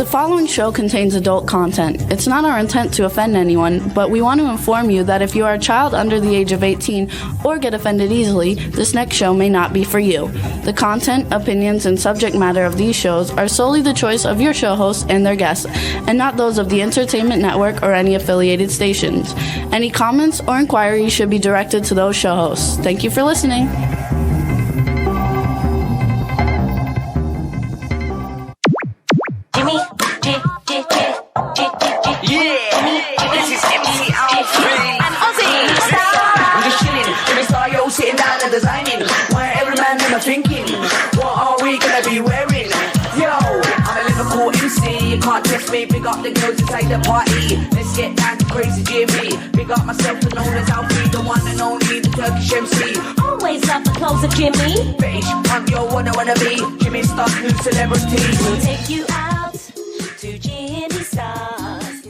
The following show contains adult content. It's not our intent to offend anyone, but we want to inform you that if you are a child under the age of 18 or get offended easily, this next show may not be for you. The content, opinions, and subject matter of these shows are solely the choice of your show hosts and their guests, and not those of the Entertainment Network or any affiliated stations. Any comments or inquiries should be directed to those show hosts. Thank you for listening. Sitting down and designing, why every man in my thinking, what are we gonna be wearing? Yo, I'm a Liverpool MC, you can't test me, big up the girls inside the party, let's get down to crazy Jimmy, big up myself and known as Alfie, the one and only, the Turkish MC, always love the clothes of Jimmy, bitch, I'm your wanna be, Jimmy Star's new celebrity, we'll take you out to Jimmy Star's.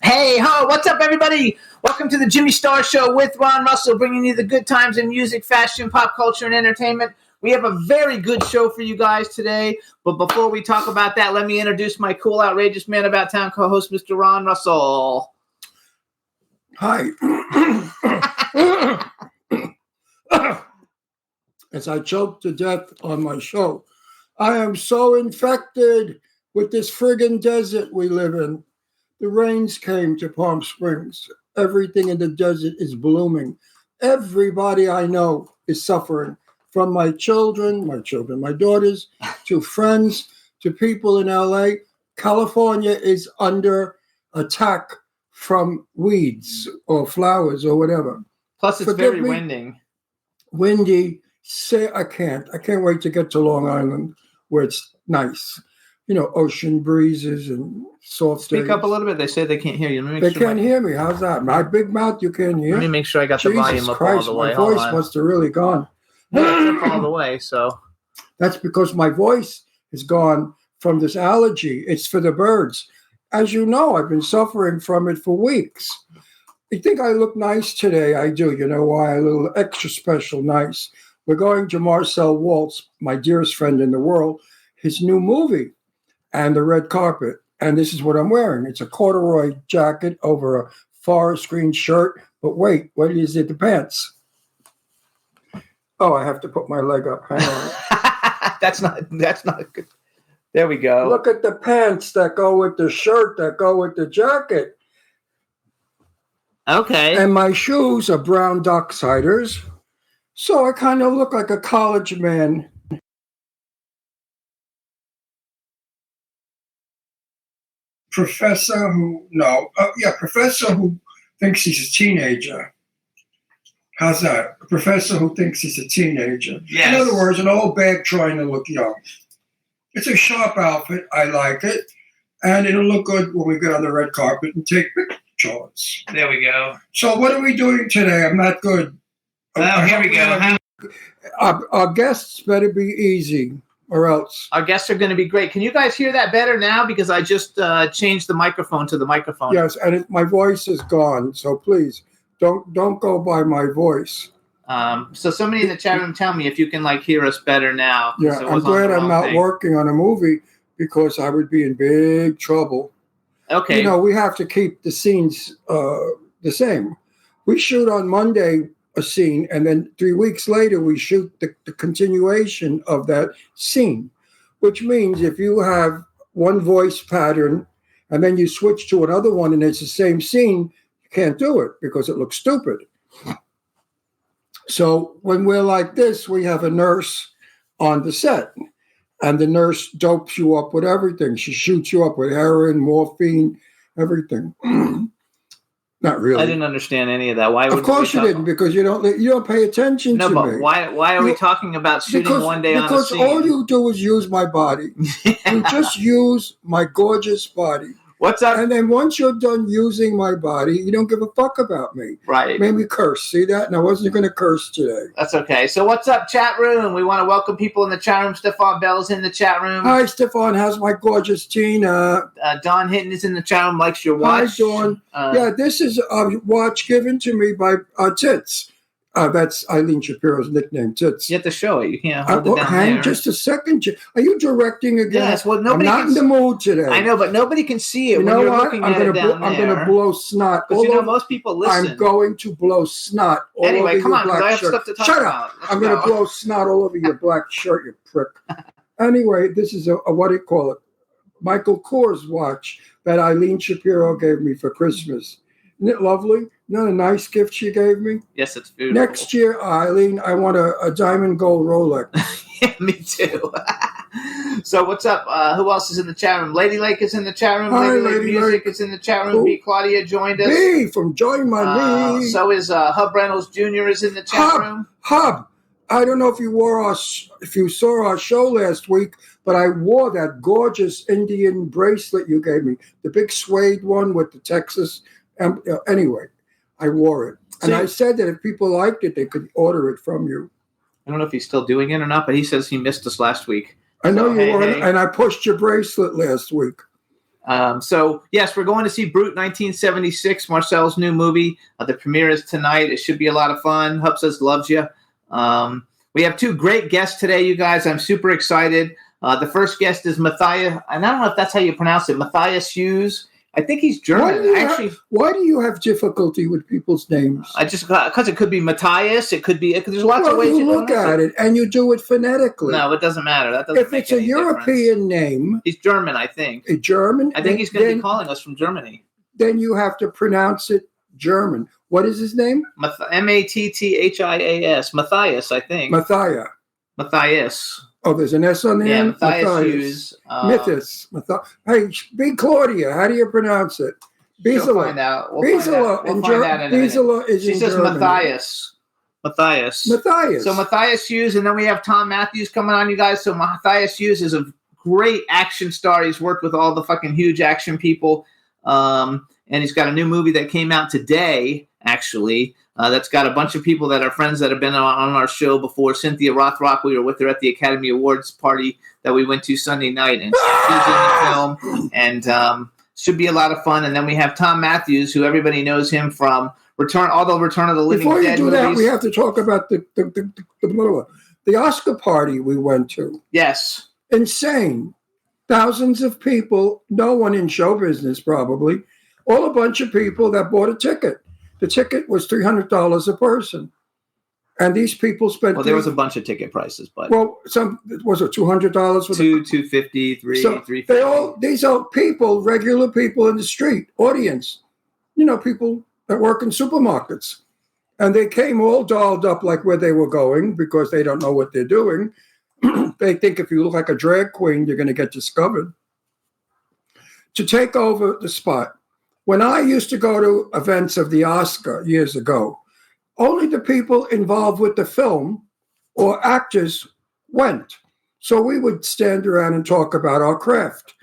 Hey ho, what's up everybody? Welcome to the Jimmy Star Show with Ron Russell, bringing you the good times in music, fashion, pop culture, and entertainment. We have a very good show for you guys today, but before we talk about that, let me introduce my cool, outrageous man about town co-host, Mr. Ron Russell. Hi. As I choke to death on my show, I am so infected with this friggin' desert we live in. The rains came to Palm Springs. Everything in the desert is blooming. Everybody I know is suffering, from my children, my daughters, to friends, to people in LA. California is under attack from weeds or flowers or whatever. Plus, it's very windy. I can't wait to get to Long Island where it's nice. You know, ocean breezes and soft Speak days. up a little bit. They say they can't hear you. They can't hear me. How's that? My big mouth, you can't hear? Let me make sure I got the volume up all the way. My voice must have really gone. Yeah, it's up all the way, so. That's because my voice is gone from this allergy. It's for the birds. As you know, I've been suffering from it for weeks. You think I look nice today? I do. You know why? A little extra special nice. We're going to Marcel Waltz, my dearest friend in the world, his new movie, and the red carpet. And this is what I'm wearing. It's a corduroy jacket over a forest green shirt. But wait, what is it? The pants. Oh, I have to put my leg up. Hang on. That's not good. There we go. Look at the pants that go with the shirt, that go with the jacket. Okay. And my shoes are brown Docksiders. So I kind of look like a college man. Professor who thinks he's a teenager. How's that? A professor who thinks he's a teenager. Yes. In other words, an old bag trying to look young. It's a sharp outfit. I like it. And it'll look good when we get on the red carpet and take pictures. There we go. So what are we doing today? I'm not good. Well, here we go. Our guests better be easy. Or else. Our guests are going to be great. Can you guys hear that better now? Because I just changed the microphone to the microphone. Yes, and my voice is gone. So please, don't go by my voice. So somebody in the chat room tell me if you can hear us better now. Yeah, I'm glad I'm not working on a movie because I would be in big trouble. Okay. You know, we have to keep the scenes the same. We shoot on Monday a scene, and then 3 weeks later we shoot the continuation of that scene, which means if you have one voice pattern and then you switch to another one and it's the same scene, you can't do it because it looks stupid. So when we're like this, we have a nurse on the set, and the nurse dopes you up with everything. She shoots you up with heroin, morphine, everything. Not really. I didn't understand any of that. Why? Of course you didn't, because you don't pay attention to me. No, but why are we talking about shooting one day on a scene? Because all you do is use my body. You just use my gorgeous body. What's up? And then once you're done using my body, you don't give a fuck about me. Right. Made me curse. See that? And I wasn't going to curse today. That's okay. So what's up, chat room? We want to welcome people in the chat room. Stefan Bell's in the chat room. Hi, Stefan. How's my gorgeous Tina? Dawn Hinton is in the chat room. Likes your watch. Hi, Dawn. Yeah, this is a watch given to me by Tits. That's Eileen Shapiro's nickname, Tits. You have to show it. You can't hold it down hang there. just a second. Are you directing again? Yes, well, I'm nobody not in the mood today. I know, but nobody can see it You when know you're what? looking I'm at it down I'm there. gonna blow snot. But you know, most people listen. I'm going to blow snot all Anyway, over come your on, 'cause black I have shirt. stuff to talk Shut about. up! Let's I'm going go. to blow snot all over your black shirt, you prick. Anyway, this is a what do you call it? Michael Kors watch that Eileen Shapiro gave me for Christmas. Isn't it lovely? Isn't that a nice gift she gave me? Yes, it's beautiful. Next year, Eileen, I want a diamond gold Rolex. Yeah, me too. So what's up? Who else is in the chat room? Lady Lake is in the chat room. Hi, Lady Lake Lady Music Lake. is in the chat room. Who? B. Claudia joined us. Me from Join My Knee. So is Hub Reynolds Jr. is in the chat room. Hub, I don't know if you saw our show last week, but I wore that gorgeous Indian bracelet you gave me, the big suede one with the Texas. Anyway, I wore it, and I said that if people liked it, they could order it from you. I don't know if he's still doing it or not, but he says he missed us last week. I know So, you were, hey. and I pushed your bracelet last week. So, yes, we're going to see Brute 1976, Marcel's new movie. The premiere is tonight. It should be a lot of fun. Hub says loves you. We have two great guests today, you guys. I'm super excited. The first guest is Matthias, and I don't know if that's how you pronounce it, Matthias Hues. I think he's German. Why do you have difficulty with people's names? Because it could be Matthias. It could be, there's lots of ways you to look at it, and you do it phonetically. No, it doesn't matter. That doesn't If make it's a any European difference. name, He's German, I think. a German, I think he's going to be calling us from Germany. Then you have to pronounce it German. What is his name? Mathias. Matthias, I think. Matthias. Oh, there's an S on the Yeah, end? Matthias Hues. Matthias. Hey, B. Claudia, how do you pronounce it? We'll Bisola. find out. Bisola. We'll find out in a minute. Bisola is She in says German. Matthias. Matthias. So Matthias Hues, and then we have Thom Mathews coming on, you guys. So Matthias Hues is a great action star. He's worked with all the fucking huge action people. And he's got a new movie that came out today, actually. That's got a bunch of people that are friends that have been on our show before. Cynthia Rothrock, we were with her at the Academy Awards party that we went to Sunday night, and she's in the film, and should be a lot of fun. And then we have Thom Mathews, who everybody knows him from Return of the Living Before Dead you do movies. that, we have to talk about the Oscar party we went to. Yes. Insane. Thousands of people, no one in show business probably, all a bunch of people that bought a ticket. The ticket was $300 a person. And these people spent... Well, there was a bunch of ticket prices, but... Well, was it $200 for $250, $350. So these are people, regular people in the street, audience, people that work in supermarkets. And they came all dolled up like where they were going because they don't know what they're doing. They think if you look like a drag queen, you're going to get discovered. To take over the spot. When I used to go to events of the Oscar years ago, only the people involved with the film or actors went. So we would stand around and talk about our craft.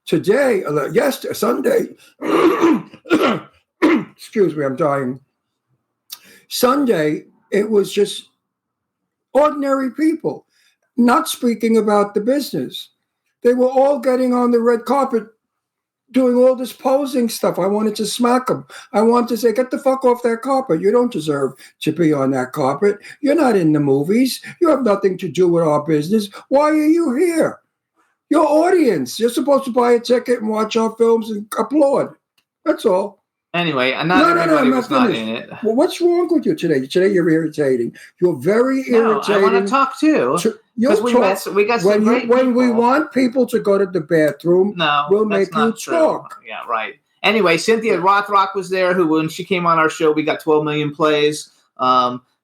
Today, Sunday, excuse me, I'm dying. Sunday, it was just ordinary people, not speaking about the business. They were all getting on the red carpet doing all this posing stuff. I wanted to smack them. I wanted to say, get the fuck off that carpet. You don't deserve to be on that carpet. You're not in the movies. You have nothing to do with our business. Why are you here? Your audience. You're supposed to buy a ticket and watch our films and applaud. That's all. Anyway, everybody was not in it. Well, what's wrong with you today? Today you're irritating. You're very irritating. I want to talk too. You'll we talk. We got some great people. When we want people to go to the bathroom, we'll make you talk. Yeah, right. Anyway, Cynthia Rothrock was there, who, when she came on our show, we got 12 million plays.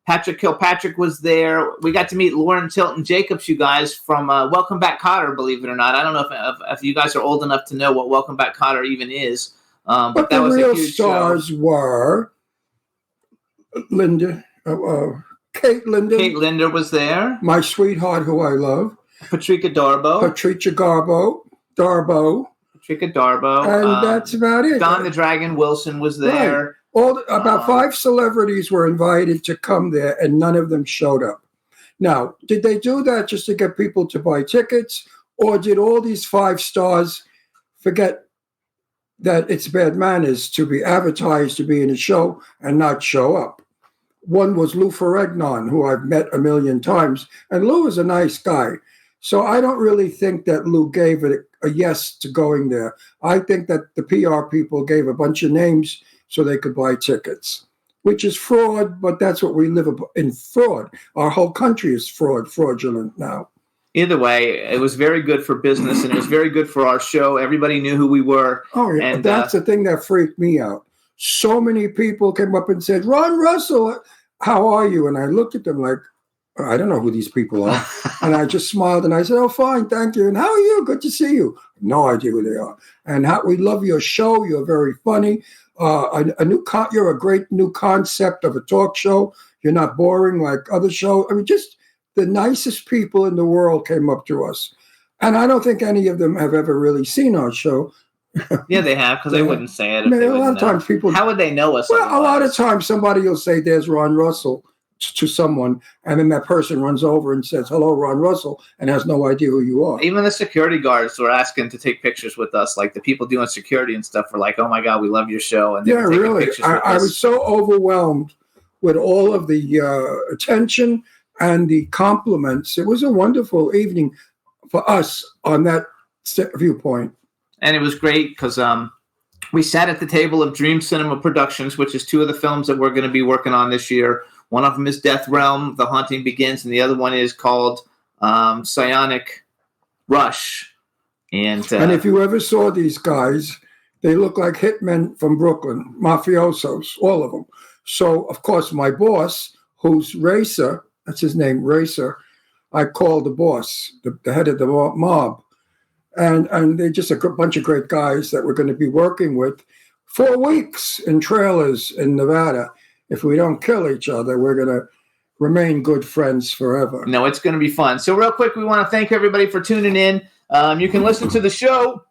Patrick Kilpatrick was there. We got to meet Lauren Tilton Jacobs, you guys, from Welcome Back, Kotter, believe it or not. I don't know if you guys are old enough to know what Welcome Back, Kotter even is. But that the was real a huge stars show. were Kate Linden. Kate Linder was there. My sweetheart, who I love. Patricia Darbo. And that's about it. Don the Dragon Wilson was there. Right. About 5 celebrities were invited to come there, and none of them showed up. Now, did they do that just to get people to buy tickets, or did all these 5 stars forget that it's bad manners to be advertised to be in a show and not show up? One was Lou Ferrignon, who I've met a million times. And Lou is a nice guy. So I don't really think that Lou gave it a yes to going there. I think that the PR people gave a bunch of names so they could buy tickets, which is fraud, but that's what we live in, fraud. Our whole country is fraudulent now. Either way, it was very good for business, and it was very good for our show. Everybody knew who we were. Oh, yeah. And that's the thing that freaked me out. So many people came up and said, Ron Russell, how are you? And I looked at them like, I don't know who these people are. And I just smiled and I said, oh, fine, thank you. And how are you? Good to see you. No idea who they are. And we love your show. You're very funny. You're a great new concept of a talk show. You're not boring like other shows. I mean, just the nicest people in the world came up to us. And I don't think any of them have ever really seen our show. Yeah, they have, because they wouldn't say it. I mean, a lot of times people... How would they know us? Well, a lot of times somebody will say, there's Ron Russell to someone, and then that person runs over and says, hello, Ron Russell, and has no idea who you are. Even the security guards were asking to take pictures with us. Like the people doing security and stuff were like, oh my God, we love your show. And they were taking really. pictures with I us. was so overwhelmed with all of the attention and the compliments. It was a wonderful evening for us on that viewpoint. And it was great because we sat at the table of Dream Cinema Productions, which is two of the films that we're going to be working on this year. One of them is Death Realm, The Haunting Begins, and the other one is called Psionic Rush. And if you ever saw these guys, they look like hitmen from Brooklyn, mafiosos, all of them. So, of course, my boss, who's Racer, that's his name, Racer, I called the boss, the head of the mob. And they're just a bunch of great guys that we're going to be working with 4 weeks in trailers in Nevada. If we don't kill each other, we're going to remain good friends forever. No, it's going to be fun. So real quick, we want to thank everybody for tuning in. You can listen to the show,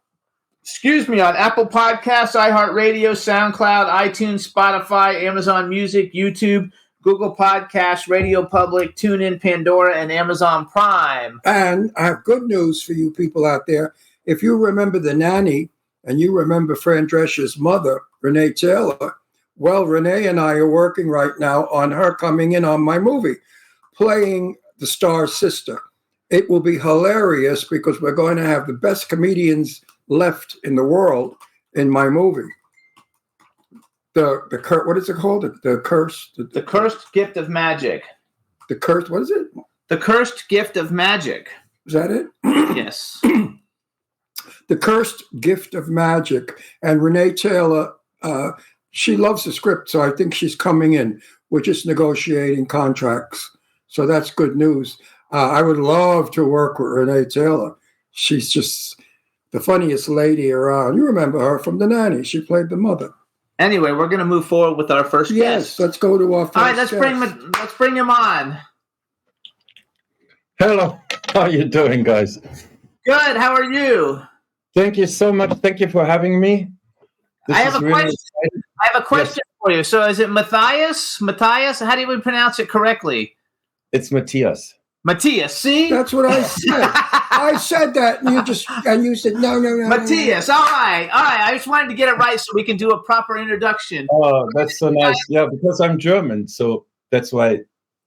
on Apple Podcasts, iHeartRadio, SoundCloud, iTunes, Spotify, Amazon Music, YouTube, Google Podcasts, Radio Public, TuneIn, Pandora, and Amazon Prime. And I have good news for you people out there. If you remember The Nanny and you remember Fran Drescher's mother, Renee Taylor, well, Renee and I are working right now on her coming in on my movie, playing the star's sister. It will be hilarious because we're going to have the best comedians left in the world in my movie. What is it called? The Cursed Gift of Magic. The cursed, what is it? The Cursed Gift of Magic. Is that it? Yes. The Cursed Gift of Magic. And Renee Taylor, she loves the script, so I think she's coming in. We're just negotiating contracts. So that's good news. I would love to work with Renee Taylor. She's just the funniest lady around. You remember her from The Nanny. She played the mother. Anyway, we're going to move forward with our first guest. Yes, let's go to our first All right, let's bring him on. Hello. How are you doing, guys? Good. How are you? Thank you so much. Thank you for having me. I have a question for you. So is it Matthias? Matthias? How do we pronounce it correctly? It's Matthias. Matthias, see? That's what I said. I said that, and you said no. Matthias, all right. I just wanted to get it right so we can do a proper introduction. Oh, that's so nice. Yeah, because I'm German, so that's why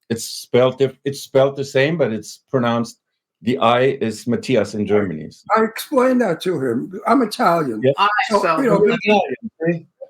it's spelled the same, but it's pronounced. The I is Matthias in Germany. So. I explained that to him. I'm Italian. Yeah.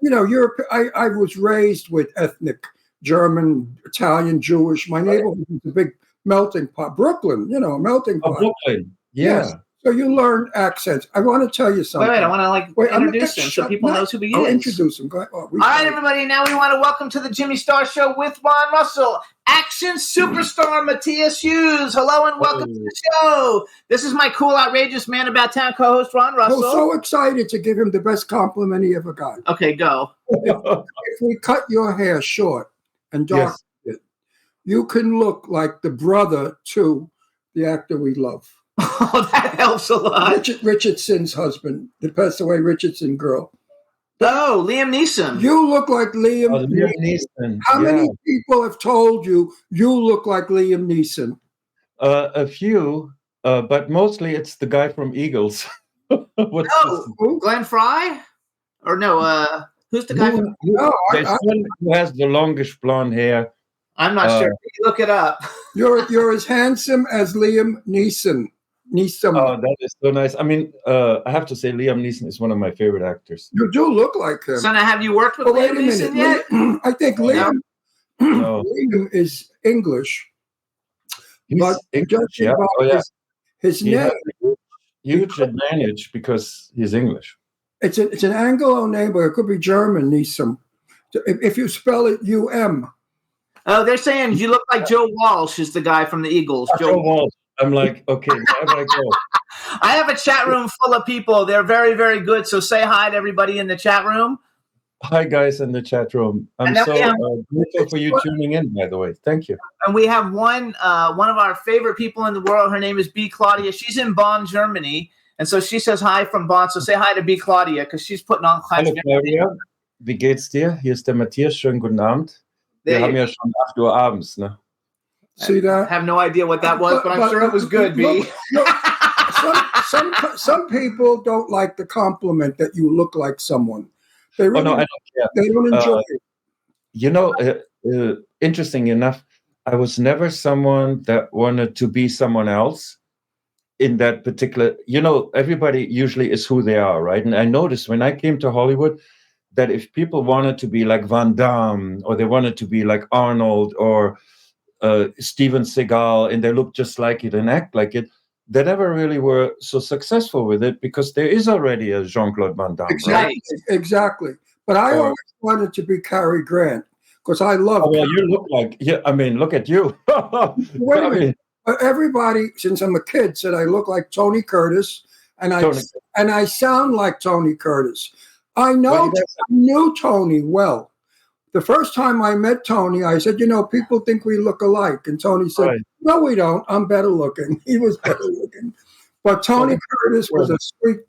Europe. I was raised with ethnic German, Italian, Jewish. My neighborhood was a big melting pot. Brooklyn, a melting pot. Brooklyn. Yeah. Yes. So you learn accents. I want to tell you something. Wait, I want to introduce him so people knows who he is. Introduce him. Go ahead. All right, everybody. Now we want to welcome to the Jimmy Star Show with Ron Russell, action superstar Matthias Hues. Hello and welcome to the show. This is my cool, outrageous man about town co-host Ron Russell. I'm so excited to give him the best compliment he ever got. Okay, go. If we cut your hair short and darken it, you can look like the brother to the actor we love. Oh, that helps a lot. Richardson's husband, the passed away Richardson girl. Oh, Liam Neeson. You look like Liam Neeson. How many people have told you look like Liam Neeson? A few, but mostly it's the guy from Eagles. Glenn Fry? Or no, who's the guy from There's one who has the longish blonde hair. I'm not sure. Look it up. You're as handsome as Liam Neeson. Oh, that is so nice. I mean, I have to say, Liam Neeson is one of my favorite actors. You do look like him. Son, have you worked with But wait Liam a minute. Neeson yet? I think Liam, No. Liam is English, He's but English, judging yeah. by Oh, yeah. his He name, has a huge advantage because he's English. it's an Anglo name, but it could be German. Neeson. If you spell it U-M. Oh, they're saying you look like Joe Walsh is the guy from the Eagles. Joe Walsh. I'm like, okay, where do I go? I have a chat room full of people. They're very, very good. So say hi to everybody in the chat room. Hi, guys in the chat room. I'm And then so we have- grateful for you tuning in, by the way. Thank you. And we have one of our favorite people in the world. Her name is B. Claudia. She's in Bonn, Germany. And so she says hi from Bonn. So say hi to B. Claudia because she's putting on class. Hallo, Claudia. Wie geht's dir? Hier ist der Matthias. Schönen guten Abend. There Wir you haben ja schon 8 Uhr abends, ne? See I that? have no idea what that was, but I'm sure it was good, B. Look, some people don't like the compliment that you look like someone. They Oh, really, no, I don't care. they don't enjoy it. You know, interesting enough, I was never someone that wanted to be someone else in that particular, everybody usually is who they are, right? And I noticed when I came to Hollywood that if people wanted to be like Van Damme or they wanted to be like Arnold or Steven Seagal and they look just like it and act like it, they never really were so successful with it because there is already a Jean-Claude Van Damme, right? Exactly. But I always wanted to be Cary Grant because I love. Oh, well, you look like, look at you. Wait a minute. But everybody, since I'm a kid, said I look like Tony Curtis, and I sound like Tony Curtis. I knew Tony well. The first time I met Tony, I said, people think we look alike. And Tony said, Right. No, we don't. I'm better looking. He was better looking. But Tony Curtis was a sweet.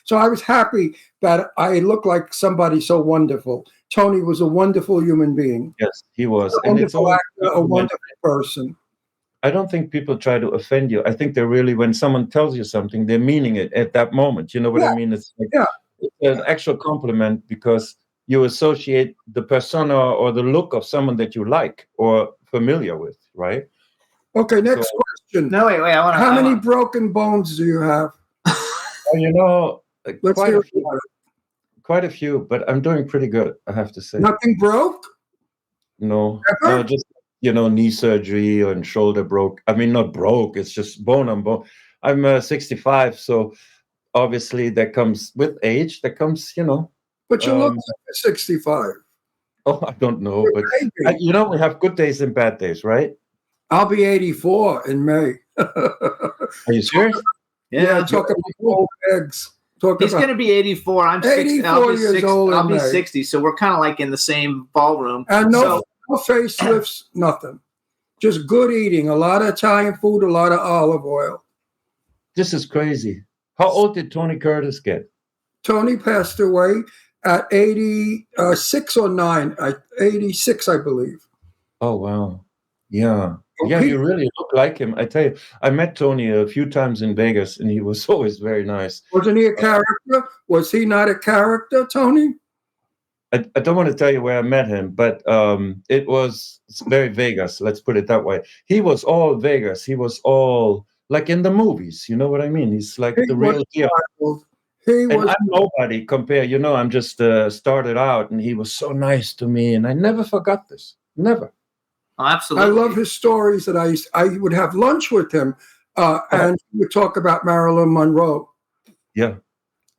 So I was happy that I looked like somebody so wonderful. Tony was a wonderful human being. Yes, he was. A wonderful actor, a wonderful person. I don't think people try to offend you. I think they're really, when someone tells you something, they're meaning it at that moment. You know what I mean? It's like it's an actual compliment because you associate the persona or the look of someone that you like or familiar with, right? Okay, next question. No, wait. How many broken bones do you have? Let's hear about it. Quite a few, but I'm doing pretty good, I have to say. Nothing broke? No, Ever? just knee surgery and shoulder broke. I mean, not broke. It's just bone on bone. I'm 65, so obviously that comes with age. That comes, But you look like 65. Oh, I don't know, but we have good days and bad days, right? I'll be 84 in May. Are you serious? Yeah, talking about old eggs. He's going to be 84. I'm 60. 84 years old. I'll be 60. So we're kind of like in the same ballroom. And no facelifts, nothing. Just good eating. A lot of Italian food, a lot of olive oil. This is crazy. How old did Tony Curtis get? Tony passed away at 86 or 9. 86, I believe. Oh, wow. Yeah. Yeah, you really look like him. I tell you, I met Tony a few times in Vegas, and he was always very nice. Wasn't he a character? Was he not a character, Tony? I don't want to tell you where I met him, but it's very Vegas. Let's put it that way. He was all Vegas. He was all like in the movies. You know what I mean? He's like the real deal. And I'm nobody compared. I'm just started out, and he was so nice to me, and I never forgot this. Never. Oh, absolutely. I love his stories that I would have lunch with him and he would talk about Marilyn Monroe. Yeah.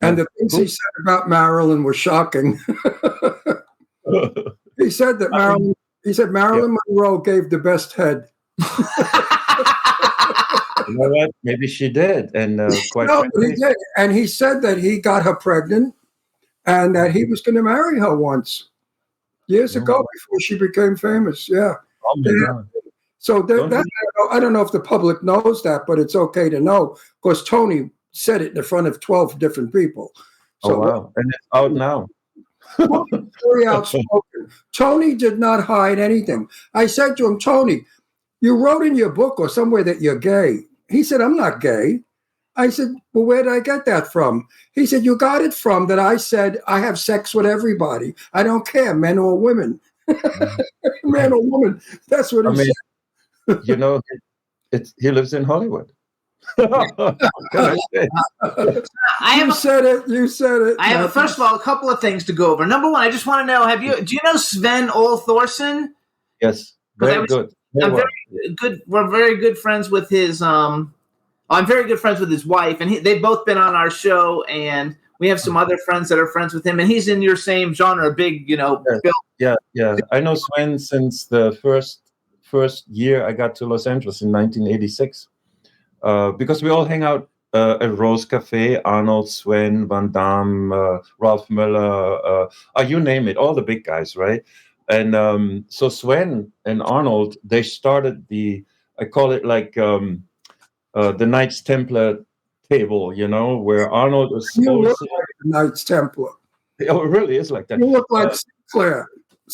And the things he said about Marilyn were shocking. He said that Marilyn Monroe gave the best head. You know what? Maybe she did. And he did. And he said that he got her pregnant and that he was going to marry her once years ago before she became famous. Yeah. Oh my God. So I don't know if the public knows that, but it's okay to know because Tony said it in front of 12 different people. So, wow. And it's out now. Very outspoken. Tony did not hide anything. I said to him, Tony, you wrote in your book or somewhere that you're gay. He said, I'm not gay. I said, well, where did I get that from? He said, you got it from that I said I have sex with everybody. I don't care, men or women. Man or woman. That's what I he mean, said. you know, he lives in Hollywood. What can I say? You said it. You said it. I have, first of all, a couple of things to go over. Number one, I just want to know: do you know Sven Ole Thorsen? Yes, very good. I'm very good. We're very good friends with his. I'm very good friends with his wife, and they've both been on our show, and we have some other friends that are friends with him, and he's in your same genre, big, Bill. Yeah. I know Sven since the first year I got to Los Angeles in 1986, because we all hang out at Rose Cafe. Arnold, Sven, Van Damme, Ralph Miller, you name it, all the big guys, right? And so Sven and Arnold, they started I call it like the Knights Templar table, where Arnold was You look also like the Knights Templar. Oh, it really is like that. You look like St. Clair.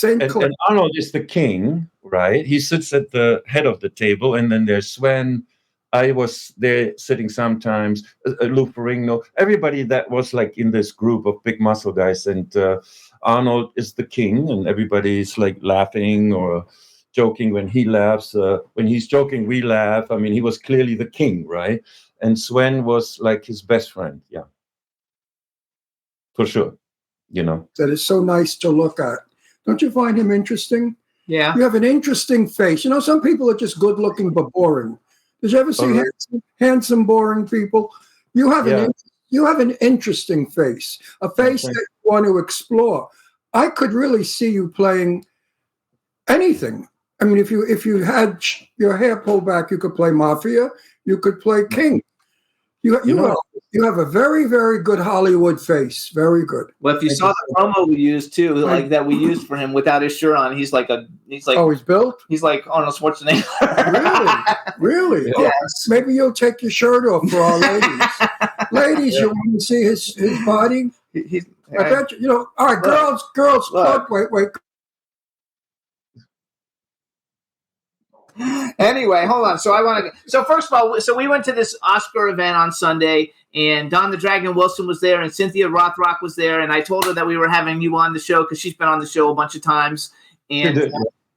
And Arnold is the king, right? He sits at the head of the table, and then there's Sven. I was there sitting sometimes, Lou Ferrigno, everybody that was like in this group of big muscle guys. And Arnold is the king, and everybody's like laughing or joking when he laughs. When he's joking, we laugh. I mean, he was clearly the king, right? And Sven was like his best friend. Yeah, for sure. That is so nice to look at. Don't you find him interesting? Yeah. You have an interesting face. Some people are just good looking but boring. Did you ever see handsome, boring people? You have an interesting face, a face that you want to explore. I could really see you playing anything. I mean, if you had your hair pulled back, you could play Mafia. You could play King. You have a very, very good Hollywood face. Very good. Well, if you saw the promo we used too, like that we used for him without his shirt on, he's like oh, he's built? He's like Arnold Schwarzenegger. Really? Yes. Oh, maybe you'll take your shirt off for our ladies. Ladies, you want to see his body? I bet you. All right, girls. Look. Wait. Anyway, hold on. So first of all, we went to this Oscar event on Sunday, and Don the Dragon Wilson was there, and Cynthia Rothrock was there, and I told her that we were having you on the show because she's been on the show a bunch of times, and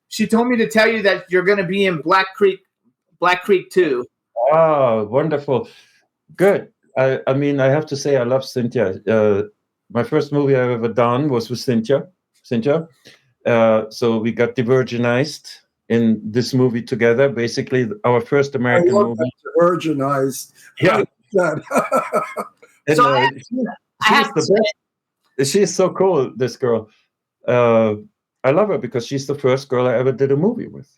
she told me to tell you that you're going to be in Black Creek 2. Oh, wonderful. Good. I mean, I have to say I love Cynthia. My first movie I've ever done was with Cynthia. So we got Divergenized in this movie together, basically our first American movie. Divergenized. Yeah. And, So she's the best. She's so cool, this girl. I love her because she's the first girl I ever did a movie with,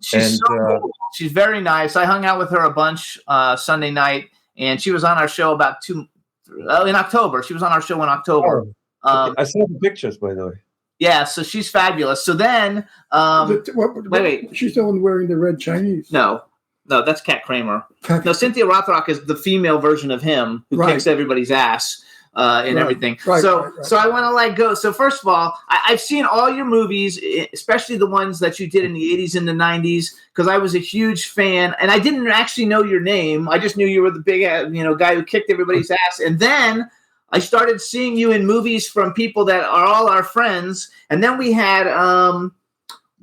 She's so cool. She's very nice. I hung out with her a bunch Sunday night, and she was on our show in October. She was on our show in October. I saw the pictures, by the way. Yeah, so she's fabulous. So then, wait. She's the one wearing the red Chinese. No, that's Kat Kramer. No, Cynthia Rothrock is the female version of him who kicks everybody's ass and everything. Right, so I want to go. So first of all, I've seen all your movies, especially the ones that you did in the 80s and the 90s, because I was a huge fan, and I didn't actually know your name. I just knew you were the big, guy who kicked everybody's ass, and then I started seeing you in movies from people that are all our friends, and then we had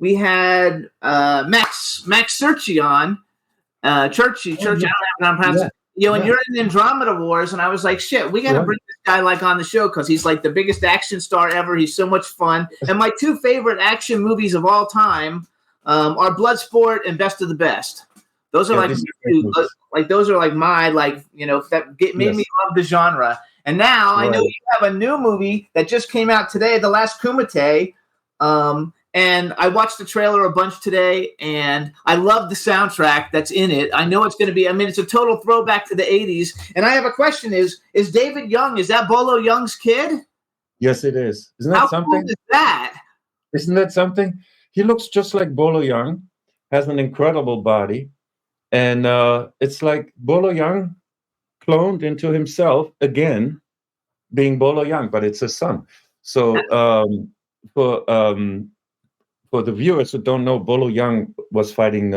Max Searchy on, Churchy. I don't know how to pronounce it. And you're in Andromeda Wars, and I was like, shit, we got to bring this guy on the show because he's like the biggest action star ever. He's so much fun. And my two favorite action movies of all time are Bloodsport and Best of the Best. Those are those are like my that made me love the genre. And now I know you have a new movie that just came out today, The Last Kumite. And I watched the trailer a bunch today, and I love the soundtrack that's in it. I know it's going to be, it's a total throwback to the 80s. And I have a question is David Young, is that Bolo Young's kid? Yes, it is. Isn't that something? How cool is that? Isn't that something? He looks just like Bolo Young, has an incredible body. And it's like Bolo Young cloned into himself again, being Bolo Young, but it's his son. So for the viewers who don't know, Bolo Young was fighting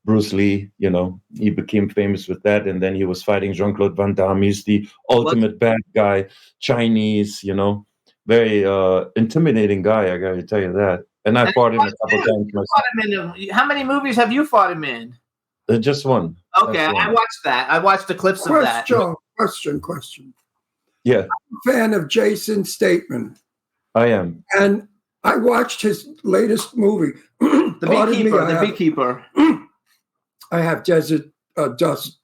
Bruce Lee. He became famous with that, and then he was fighting Jean-Claude Van Damme. He's the ultimate bad guy, Chinese. very intimidating guy. I got to tell you that. And I fought him a couple times myself. How many movies have you fought him in? Just one. Okay, I watched that. I watched the clips of that. Question. Yeah, I'm a fan of Jason Statham. I am. And I watched his latest movie, The Beekeeper. I have desert dust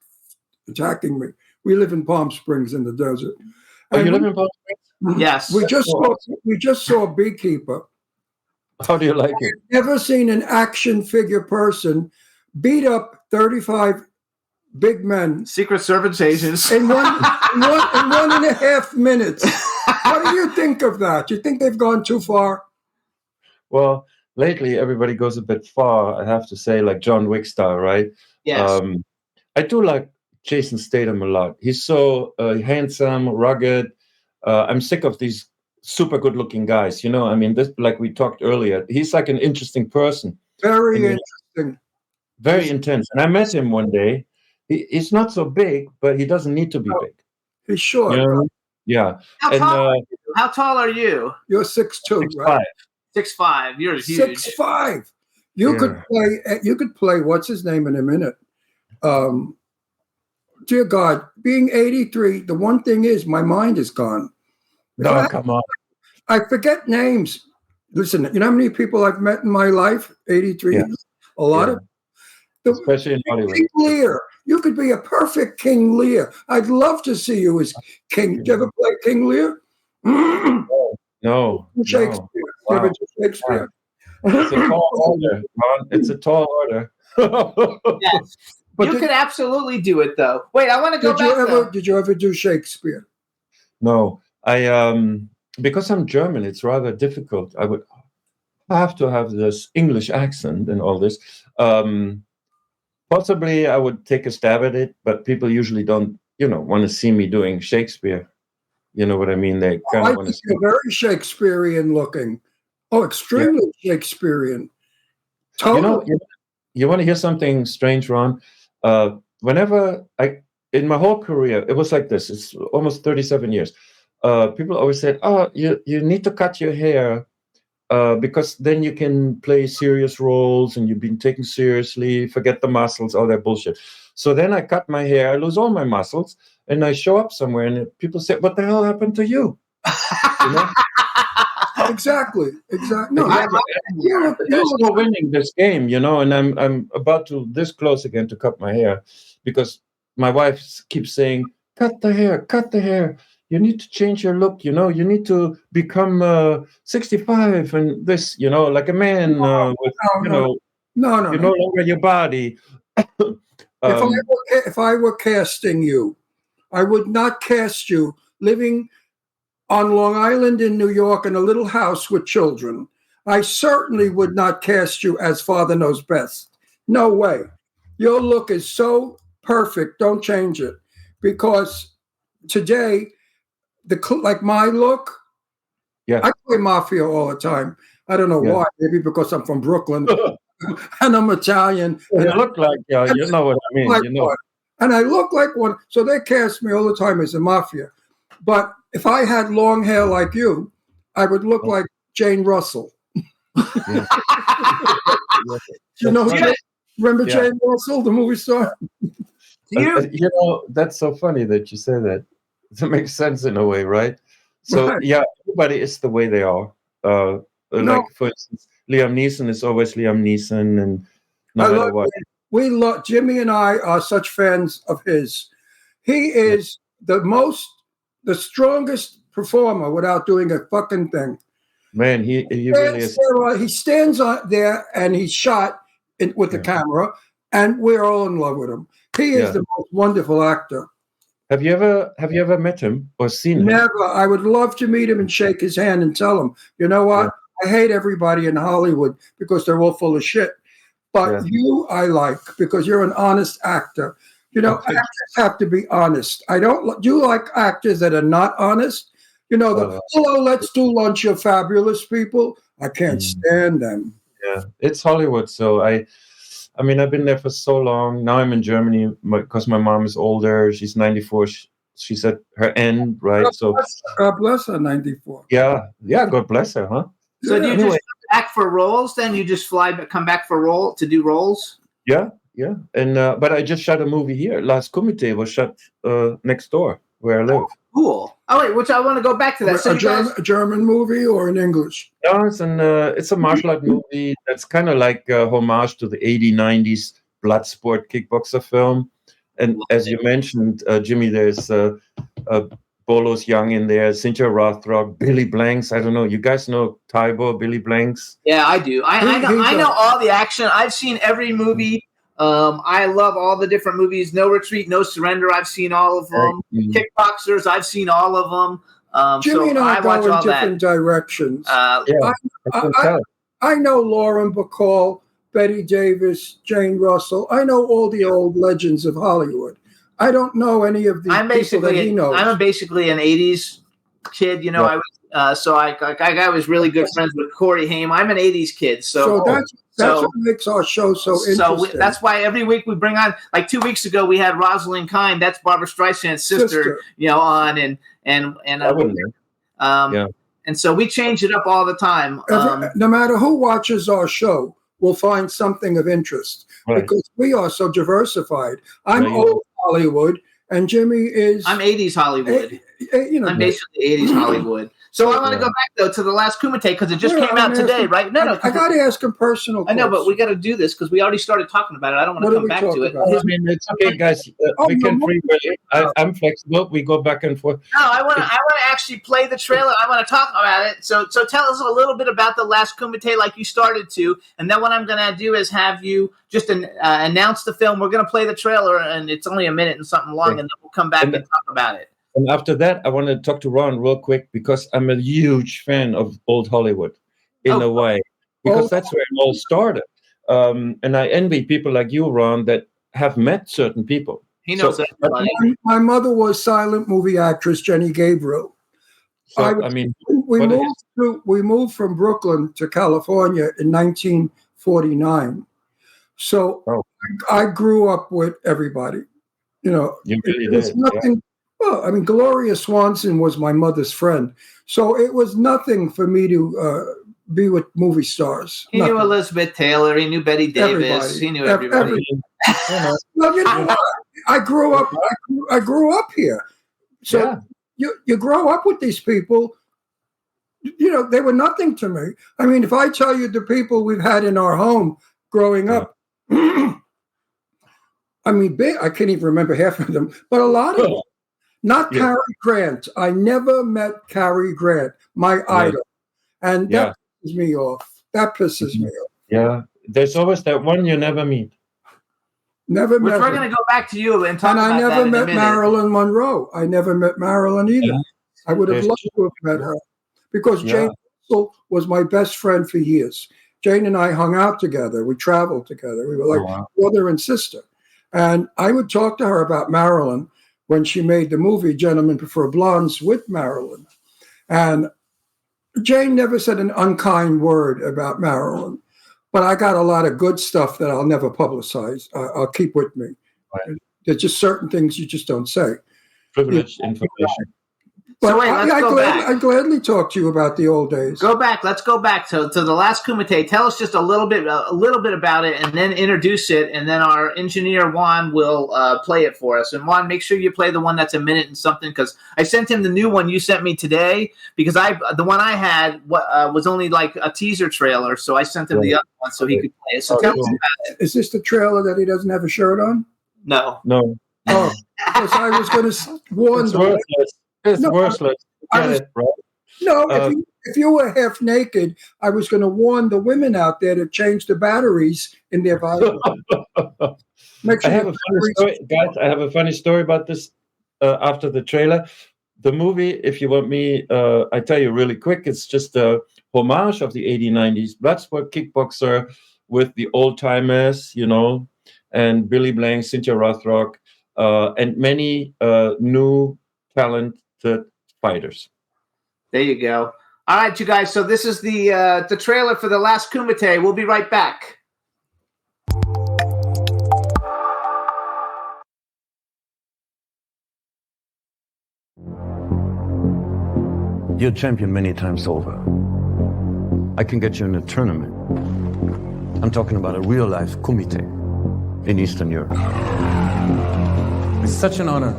attacking me. We live in Palm Springs in the desert. Oh, you live in Palm Springs? Yes. We just saw Beekeeper. How do you like it? I've never seen an action figure person beat up 35 big men Secret Service agents. in 1.5 minutes. What do you think of that? Do you think they've gone too far? Well, lately everybody goes a bit far, I have to say, like John Wick style, right? Yes. I do like Jason Statham a lot. He's so handsome, rugged. I'm sick of these super good-looking guys. You know, I mean, this, like we talked earlier, he's like an interesting person. Very interesting. Very intense. And I met him one day. He's not so big, but he doesn't need to be big. He's short. You know? Yeah. How tall are you? You're 6'2", right? 6'5". You're huge. 6'5". You could play. What's his name in a minute? Dear God, being 83, the one thing is my mind is gone. No, come on. I forget names. Listen, you know how many people I've met in my life? 83. Yeah. A lot of. Especially in Hollywood. King Lear. You could be a perfect King Lear. I'd love to see you as King. Did you ever play King Lear? No. Shakespeare. Wow. Never did Shakespeare. It's a tall order, Ron. It's a tall order. Yes. But you could absolutely do it, though. Wait, I want to go back. Did you ever do Shakespeare? No. Because I'm German, it's rather difficult. I would have to have this English accent and all this. Possibly I would take a stab at it, but people usually don't, want to see me doing Shakespeare. You know what I mean? They kind of want to see. You're very Shakespearean looking. Oh, extremely Shakespearean. Totally. You want to hear something strange, Ron? Whenever in my whole career, it was like this. It's almost 37 years. People always said, "Oh, you need to cut your hair because then you can play serious roles and you've been taken seriously. Forget the muscles, all that bullshit." So then I cut my hair, I lose all my muscles, and I show up somewhere, and people say, "What the hell happened to you?" You know? Exactly. No, there's no winning this game, and I'm about to this close again to cut my hair because my wife keeps saying, "Cut the hair. You need to change your look, you need to become 65 and this, like a man with, no. You're no longer your body." If I were casting you, I would not cast you living on Long Island in New York in a little house with children. I certainly would not cast you as Father Knows Best. No way. Your look is so perfect. Don't change it. Because today, like my look, I play Mafia all the time. I don't know why. Maybe because I'm from Brooklyn and I'm Italian. You look like, you know what I mean. And I look like one. So they cast me all the time as a Mafia. But if I had long hair like you, I would look like Jane Russell. Yeah. Remember Jane Russell, the movie star? That's so funny that you say that. It makes sense in a way, right? So, everybody is the way they are. Like, for instance, Liam Neeson is always Liam Neeson, and no matter what. We love Jimmy and I are such fans of his. He is the strongest performer without doing a fucking thing. Man, he really is. He stands there and he's shot with the camera, and we're all in love with him. He is the most wonderful actor. Have you ever met him or seen him? Never. I would love to meet him and shake his hand and tell him, you know what? Yeah. I hate everybody in Hollywood because they're all full of shit. But you I like because you're an honest actor. Actors have to be honest. Do you like actors that are not honest? Hello, let's do lunch, you're fabulous people. I can't stand them. Yeah, it's Hollywood. So I mean, I've been there for so long. Now I'm in Germany because my mom is older. She's 94. she's at her end, right? So God bless her, 94. yeah, God bless her, huh? So do you Anyway. just come back for roles? Then you just come back for to do roles? Yeah. And but I just shot a movie here. Last Kumite was shot next door where I live. Cool. Oh wait, which I want to go back to that. So A German movie or in English? No, it's a martial art movie that's kind of like a homage to the 80s, 90s blood sport kickboxer film. And as you mentioned, Jimmy, there's Bolos Young in there, Cynthia Rothrock, Billy Blanks. I don't know. You guys know Tybo, Billy Blanks? Yeah, I do. I know all the action. I've seen every movie. I love all the different movies. No Retreat, No Surrender. I've seen all of them. Kickboxers. I've seen all of them. Jimmy and I watch go all in different directions. Yeah, I know Lauren Bacall, Betty Davis, Jane Russell. I know all the old legends of Hollywood. I don't know any of the people that he knows. I'm basically an '80s kid. You know, Yeah. I was really good friends with Corey Haim. I'm an '80s kid, So that's what makes our show so interesting. That's why every week we bring on. Like 2 weeks ago, we had Rosalind Kind. That's Barbara Streisand's sister. You know, on and and so we change it up all the time. No matter who watches our show, will find something of interest because we are so diversified. I'm old Hollywood, and Jimmy is. I'm '80s Hollywood. I'm basically '80s Hollywood. So I want to go back though to the last Kumite because it just came out today, right? No. I got to ask him personal. I know, but we got to do this because we already started talking about it. I don't want to come back to it. I mean, it's okay, guys. We can I'm flexible. We go back and forth. No, I want to actually play the trailer. I want to talk about it. So tell us a little bit about the last Kumite, like you started to, and then what I'm going to do is have you just announce the film. We're going to play the trailer, and it's only a minute and something long, and then we'll come back and talk about it. And after that, I want to talk to Ron real quick because I'm a huge fan of old Hollywood in a way, because that's where it all started. And I envy people like you, Ron, that have met certain people. He knows that. My mother was silent movie actress Jenny Gabriel. So, we moved from Brooklyn to California in 1949. So I grew up with everybody. You know, you really it's nothing. Yeah. Well, I mean, Gloria Swanson was my mother's friend, so it was nothing for me to be with movie stars. He knew Elizabeth Taylor. He knew Betty Davis. He knew everybody. Well, you know, I grew up. I grew up here, so you grow up with these people. You know, they were nothing to me. I mean, if I tell you the people we've had in our home growing up. I mean, I can't even remember half of them, but a lot of them. Not Cary Grant. I never met Cary Grant, my idol. And that pisses me off. That pisses me off. Yeah. There's always that one you never meet. Never met. We're going to go back to you and talk about that. And I never met Marilyn Monroe. I never met Marilyn either. Yeah. I would have loved to have met her because Jane Russell was my best friend for years. Jane and I hung out together. We traveled together. We were like brother and sister. And I would talk to her about Marilyn when she made the movie Gentlemen Prefer Blondes with Marilyn. And Jane never said an unkind word about Marilyn, but I got a lot of good stuff that I'll never publicize. I'll keep with me. Right. There's just certain things you just don't say. Privileged information. But I'd gladly talk to you about the old days. Let's go back to the last Kumite. Tell us just a little bit about it, and then introduce it, and then our engineer Juan will play it for us. And Juan, make sure you play the one that's a minute and something, because I sent him the new one you sent me today, because the one I had was only like a teaser trailer, so I sent him the other one so he could play it. So tell us about it. Is this the trailer that he doesn't have a shirt on? No. Oh, because I was going to warn them. It's worthless. If you were half naked, I was going to warn the women out there to change the batteries in their body. I have a funny story, guys. I have a funny story about this after the trailer. The movie, if you want me, I tell you really quick, it's just a homage of the 80s, 90s Bloodsport kickboxer with the old-timers, you know, and Billy Blank, Cynthia Rothrock, and many new talented fighters. There you go. All right, you guys. So this is the trailer for the last Kumite. We'll be right back. You're champion many times over. I can get you in a tournament. I'm talking about a real-life kumite in Eastern Europe. It's such an honor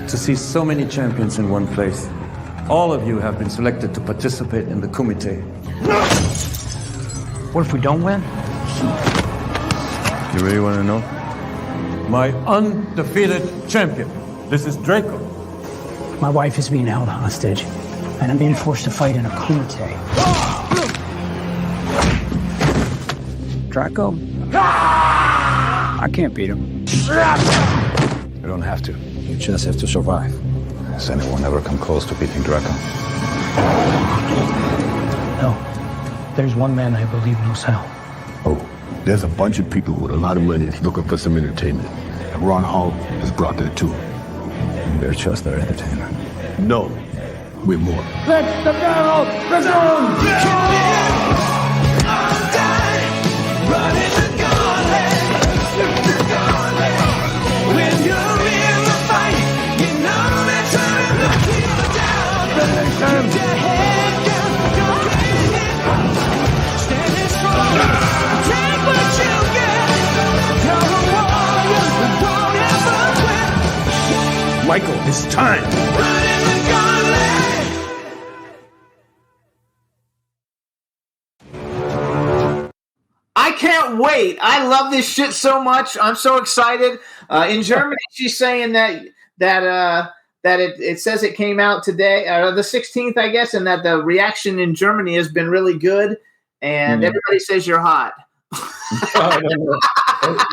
to see so many champions in one place. All of you have been selected to participate in the kumite. What if we don't win? You really want to know? My undefeated champion. This is Draco. My wife is being held hostage, and I'm being forced to fight in a kumite. Draco? I can't beat him. You don't have to. You just have to survive. Has anyone ever come close to beating Draco? No. There's one man I believe knows how. Oh, there's a bunch of people with a lot of money looking for some entertainment. And Ron Hall has brought that too. You better trust our entertainer. No, we're more. Let the battle begin! Michael, it's time. I can't wait. I love this shit so much. I'm so excited. In Germany, she's saying that it says it came out today, the 16th, I guess, and that the reaction in Germany has been really good. And everybody says you're hot. I don't know.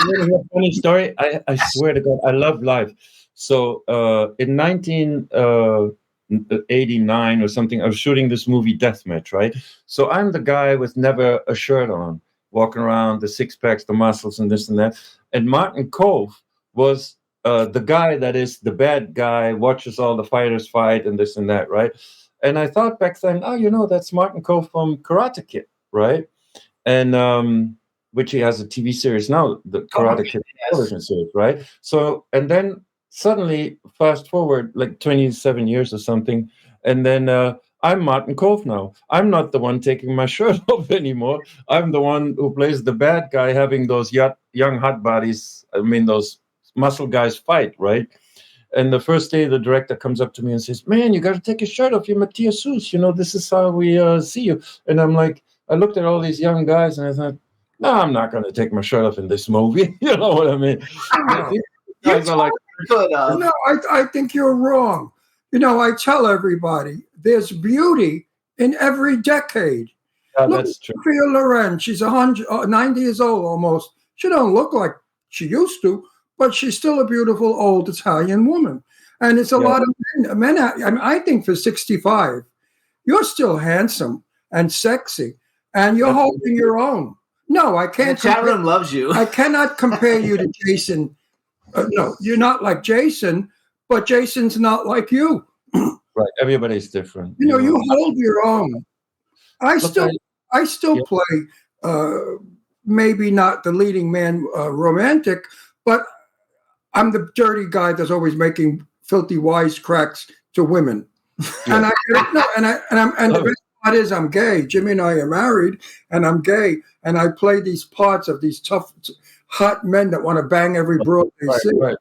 You know, a funny story. I swear to God, I love life. So in 1989 or something, I was shooting this movie Deathmatch, right? So I'm the guy with never a shirt on, walking around, the six packs, the muscles, and this and that. And Martin Kove was the guy that is the bad guy, watches all the fighters fight and this and that, right? And I thought back then, oh, you know, that's Martin Kove from Karate Kid, right? And which he has a TV series now, the Karate Kid television series, right? So, and then suddenly, fast forward like 27 years or something, and then I'm Martin Kove now. I'm not the one taking my shirt off anymore. I'm the one who plays the bad guy, having those young hot bodies, I mean, those muscle guys fight, right? And the first day, the director comes up to me and says, man, you got to take your shirt off. You're Matthias Hues. You know, this is how we see you. And I'm like, I looked at all these young guys and I thought, no, I'm not going to take my shirt off in this movie. You know what I mean? Guys are like, No, I think you're wrong. You know, I tell everybody there's beauty in every decade. yeah, Look that's at true. Sophia Loren. She's 90 years old almost. She don't look like she used to, but she's still a beautiful old Italian woman. And it's a lot of men. I mean, I think for 65, you're still handsome and sexy, and you're holding your own. No, I can't. The chat room loves you. I cannot compare you to Jason. No, you're not like Jason, but Jason's not like you. Right, everybody's different. You know, you hold your own. I still play, maybe not the leading man romantic, but I'm the dirty guy that's always making filthy wisecracks to women. And the best part is I'm gay. Jimmy and I are married, and I'm gay, and I play these parts of these tough, hot men that want to bang every broad they see. Right.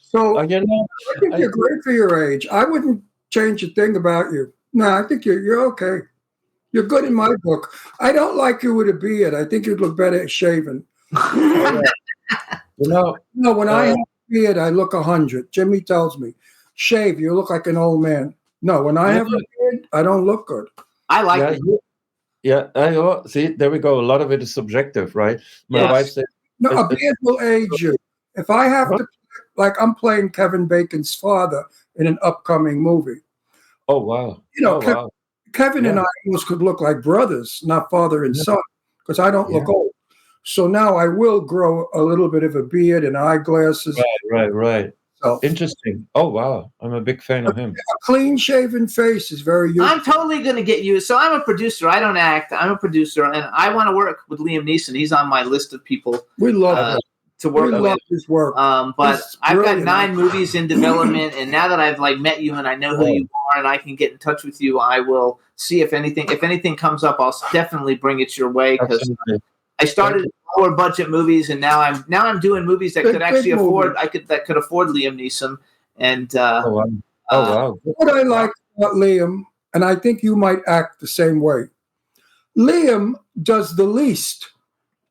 So You know, I think you're great for your age. I wouldn't change a thing about you. No, I think you're okay. You're good in my book. I don't like you with a beard. I think you'd look better shaven. you know, No, when I have a beard, I look 100. Jimmy tells me, shave, you look like an old man. No, when I have a beard, I don't look good. I like it. See, there we go. A lot of it is subjective, right? My wife said, No, a beard will age you. If I have to, like I'm playing Kevin Bacon's father in an upcoming movie. oh, wow. You know, wow. Kevin and I almost could look like brothers, not father and son, because I don't look old. So now I will grow a little bit of a beard and eyeglasses. Right. So Interesting. Oh, wow. I'm a big fan of him. a clean-shaven face is very useful. I'm totally going to get you. So I'm a producer. I don't act. I'm a producer, and I want to work with Liam Neeson. He's on my list of people We love it. to work We with. love his work. But He's I've got brilliant. 9 movies in development, and now that I've met you and I know who you are, and I can get in touch with you, I will see if anything comes up. I'll definitely bring it your way, because I started lower budget movies, and now I'm doing movies that could actually afford Liam Neeson. And wow. What I like about Liam, and I think you might act the same way. Liam does the least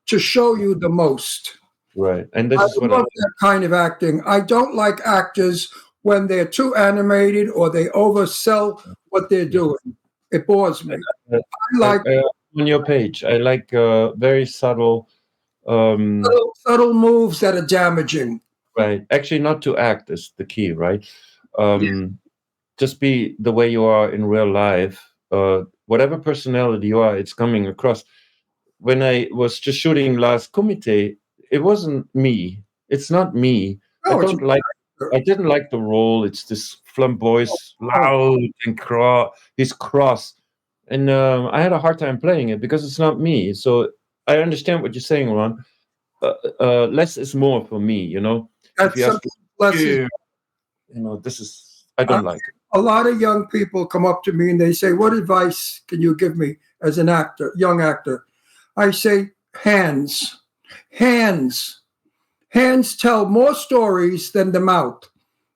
to show you the most. Right, and this I is what love that kind of acting. I don't like actors when they're too animated or they oversell what they're doing. It bores me. I like on your page. I like very subtle, subtle moves that are damaging. right. Actually, not to act is the key, right? Just be the way you are in real life. Whatever personality you are, it's coming across. When I was just shooting Last Comité, it wasn't me. It's not me. No, I didn't like the role. It's this flamboyant, loud, and he's cross. And I had a hard time playing it because it's not me. So I understand what you're saying, Ron. Less is more for me, you know. That's something less is, this is, I don't like it. A lot of young people come up to me and they say, "What advice can you give me as an actor, young actor?" I say, hands. Hands tell more stories than the mouth.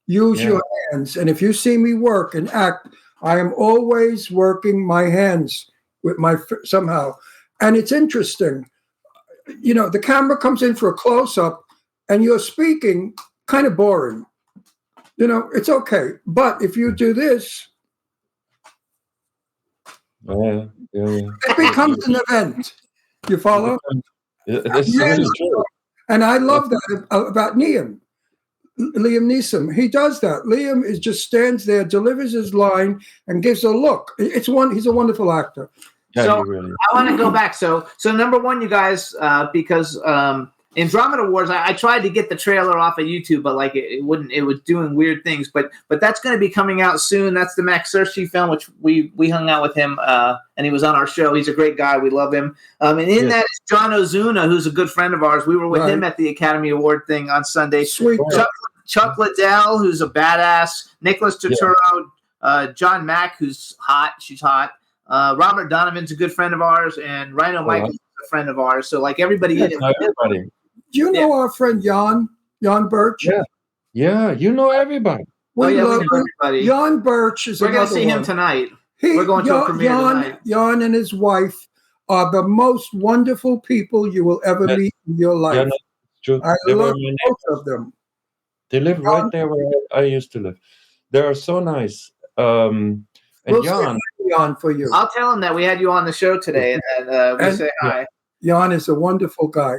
Use your hands. And if you see me work and act, I am always working my hands with somehow. And it's interesting. The camera comes in for a close-up and you're speaking kind of boring. It's okay. But if you do this, it becomes an event. You follow? It's really true. And I love that about Liam Neeson. He does that. Liam just stands there, delivers his line, and gives a look. He's a wonderful actor. Yeah, so really. I want to go back. So number one, you guys, because Andromeda Wars, I tried to get the trailer off of YouTube, but it wouldn't. It was doing weird things. But that's going to be coming out soon. That's the Max Searcy film, which we hung out with him, and he was on our show. He's a great guy. We love him. And in that is John Ozuna, who's a good friend of ours. We were with him at the Academy Award thing on Sunday. Sweet. Chuck Liddell, who's a badass. Nicholas Turturro, John Mack, who's hot. She's hot. Robert Donovan's a good friend of ours, and Rhino Michael's a friend of ours. So everybody in it. Everybody. Do you know our friend Jan Birch? Yeah, you know everybody. We know everybody. Jan Birch is. We're going to see him tonight. We're going to a premiere tonight. Jan and his wife are the most wonderful people you will ever meet in your life. Yeah, no, true. I love both of them. They live right there where I used to live. They are so nice. And Jan for you. I'll tell him that we had you on the show today, and we say hi. Jan is a wonderful guy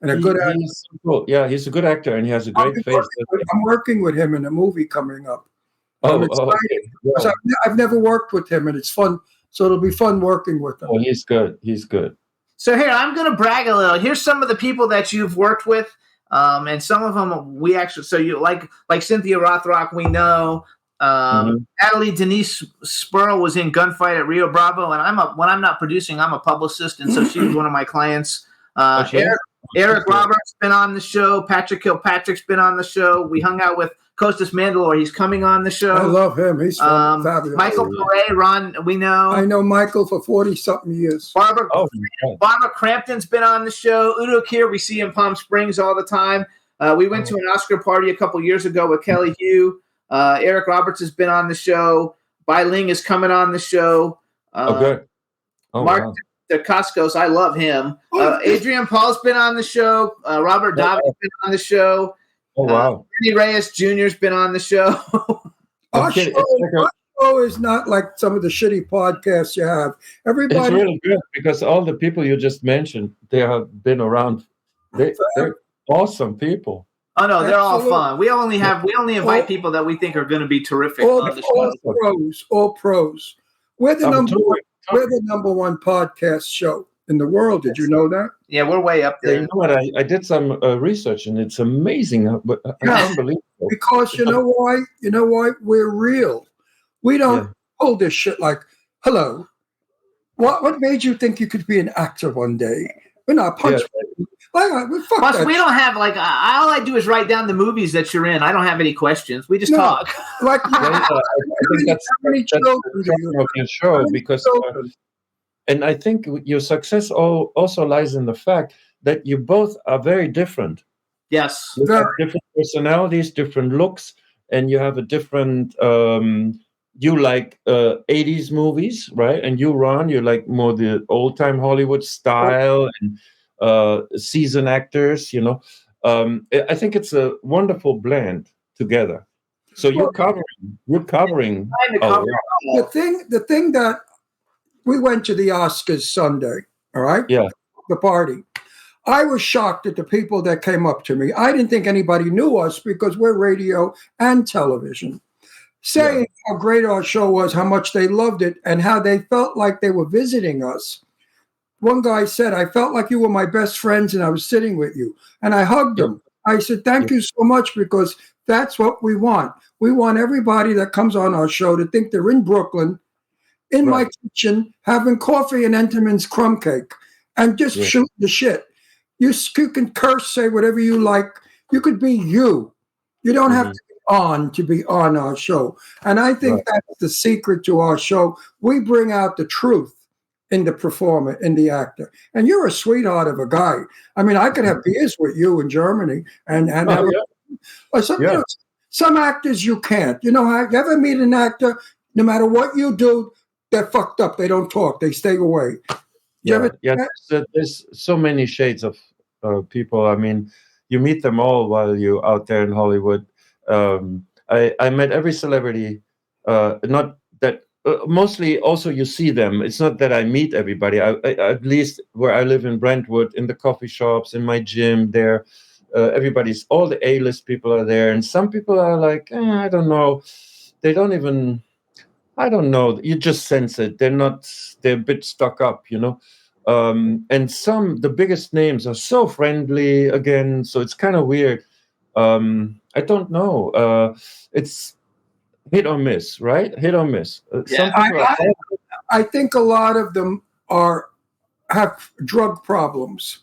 and a good actor. Cool. Yeah, he's a good actor and he has a great face. I'm working with him in a movie coming up. Okay. Yeah. I've never worked with him, and it's fun. So it'll be fun working with him. Oh, he's good. He's good. So here, I'm going to brag a little. Here's some of the people that you've worked with, and some of them we actually. So you like Cynthia Rothrock, we know. Natalie Denise Spurl was in Gunfight at Rio Bravo, and when I'm not producing, I'm a publicist, and so she was one of my clients. Eric Roberts been on the show. Patrick Kilpatrick's been on the show. We hung out with Costas Mandalore. He's coming on the show. I love him. He's fabulous. Michael Pare, Ron, we know. I know Michael for 40-something years. Barbara Crampton's been on the show. Udo Kier, we see in Palm Springs all the time. We went to an Oscar party a couple years ago with Kelly Hu. Eric Roberts has been on the show. Bai Ling is coming on the show. Good. Mark DeCascos, I love him. Adrian Paul's been on the show. Robert Davi's been on the show. Oh, wow. Benny Reyes Jr.'s been on the show. Our show is not like some of the shitty podcasts you have. Everybody. It's really good because all the people you just mentioned, they have been around. They're awesome people. Oh no, they're all fun. We only invite people that we think are going to be terrific on the show. All pros. We're the number one podcast show in the world. Did you know that? Yeah, we're way up there. You know what? I did some research, and it's amazing. Unbelievable. Because you know why? You know why? We're real. We don't hold this shit like, hello. What made you think you could be an actor one day? We're not punch. Fuck Plus, that we shit. don't have like all I do is write down the movies that you're in. I don't have any questions. We just No. talk. Like, I think that's the charm of your show because, and I think your success also lies in the fact that you both are very different. Yes. You have different personalities, different looks, and you have a different. You like 80s movies, right? And Ron, you like more the old time Hollywood style and seasoned actors. You know, I think it's a wonderful blend together. So you're covering a lot. The thing that we went to the Oscars Sunday, all right? Yeah. The party. I was shocked at the people that came up to me. I didn't think anybody knew us because we're radio and television. Saying how great our show was, how much they loved it, and how they felt like they were visiting us. One guy said, I felt like you were my best friends and I was sitting with you. And I hugged him. I said, thank you so much, because that's what we want. We want everybody that comes on our show to think they're in Brooklyn, in my kitchen, having coffee and Entenmann's crumb cake, and just shoot the shit. You can curse, say whatever you like. You could be you. You don't have to be on our show. And I think that's the secret to our show. We bring out the truth in the performer, in the actor. And you're a sweetheart of a guy. I mean, I could have beers with you in Germany and some actors you can't. You know, you ever meet an actor, no matter what you do, they're fucked up. They don't talk. They stay away. There's so many shades of people. I mean, you meet them all while you're out there in Hollywood. I met every celebrity, not that mostly also you see them. It's not that I meet everybody. I at least where I live in Brentwood, in the coffee shops, in my gym there, all the A-list people are there. And some people are like, I don't know. They don't even, I don't know. You just sense it. They're a bit stuck up, you know. And the biggest names are so friendly again. So it's kind of weird. I don't know. It's hit or miss, right? Hit or miss. I think a lot of them have drug problems.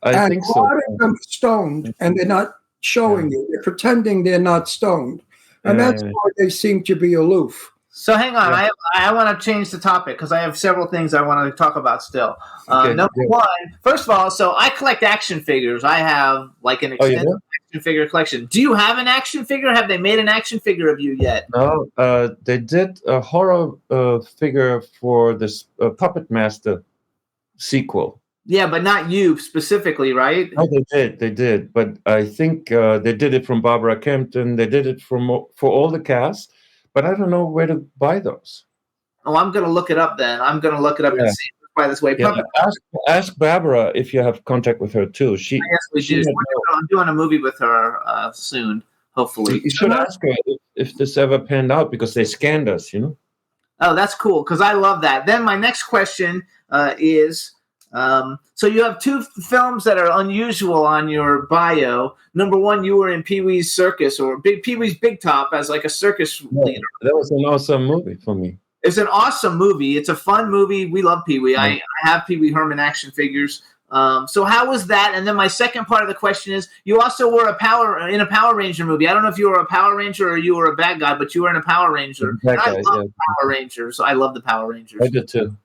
I think so. A lot of them are stoned, and they're not showing you. They're pretending they're not stoned. And that's why they seem to be aloof. So hang on, I want to change the topic because I have several things I want to talk about still. Number one, first of all, so I collect action figures. I have like an extensive action figure collection. Do you have an action figure? Have they made an action figure of you yet? No, they did a horror figure for this Puppet Master sequel. Yeah, but not you specifically, right? Oh, they did. But I think they did it from Barbara Kempton. They did it for all the cast. But I don't know where to buy those. Oh, I'm going to look it up then. I'm going to look it up and see by this way. Yeah, ask Barbara if you have contact with her too. Yes, we do. I'm doing a movie with her soon, hopefully. You should ask her if this ever panned out because they scanned us, you know? Oh, that's cool because I love that. Then my next question is, so you have two films that are unusual on your bio. Number one, you were in Pee-wee's Circus or Pee-wee's Big Top as like a circus leader. That was an awesome movie for me. It's an awesome movie. It's a fun movie. We love Pee-wee. I have Pee-wee Herman action figures. So how was that? And then my second part of the question is, you also were in a Power Ranger movie. I don't know if you were a Power Ranger or you were a bad guy, but you were in a Power Ranger. I love Power Rangers. I love the Power Rangers. I did too.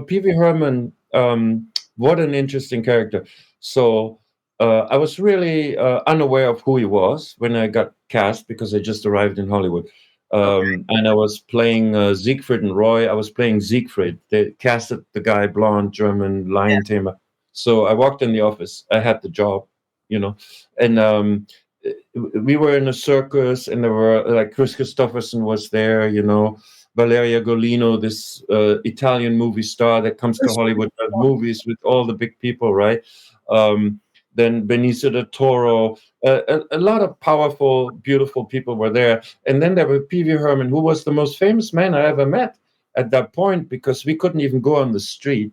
Pee-wee Herman, what an interesting character. So I was really unaware of who he was when I got cast because I just arrived in Hollywood. And I was playing Siegfried and Roy. I was playing Siegfried. They casted the guy, blonde, German, lion tamer. So I walked in the office. I had the job, you know. And we were in a circus, and there were, like, Chris Christopherson was there, you know. Valeria Golino, this Italian movie star that comes to Hollywood, does movies with all the big people, right? Then Benicio del Toro, a lot of powerful, beautiful people were there. And then there were Pee-wee Herman, who was the most famous man I ever met at that point because we couldn't even go on the street.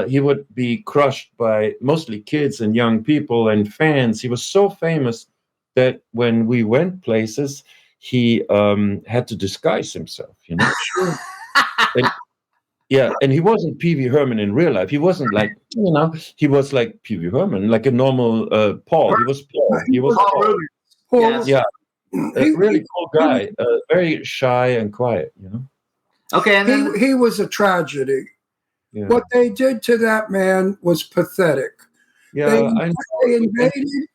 He would be crushed by mostly kids and young people and fans. He was so famous that when we went places, he had to disguise himself, you know. Yeah, and he wasn't Pee Wee Herman in real life. He wasn't like, he was like Pee Wee Herman, like a normal Paul. He was Paul. He was Paul. Yes. Yeah, a really cool guy, very shy and quiet, Okay, and then He was a tragedy. Yeah. What they did to that man was pathetic. Yeah,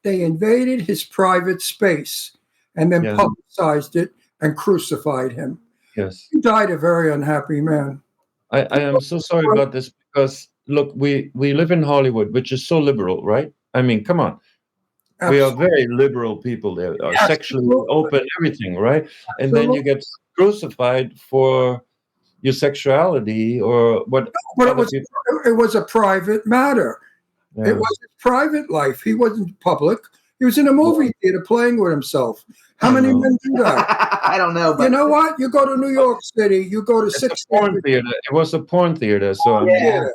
They invaded his private space and then publicized it and crucified him. Yes. He died a very unhappy man. I am so sorry about this because, look, we live in Hollywood, which is so liberal, right? I mean, come on. Absolutely. We are very liberal people there, are sexually open, everything, right? And then you get crucified for your sexuality or what. But it was a private matter. Yeah. It was his private life. He wasn't public. He was in a movie theater playing with himself. How many men do that? I don't know. But You know what? You go to New York City. You go to It's Sixth a porn Avenue. theater. It was a porn theater, so Yeah.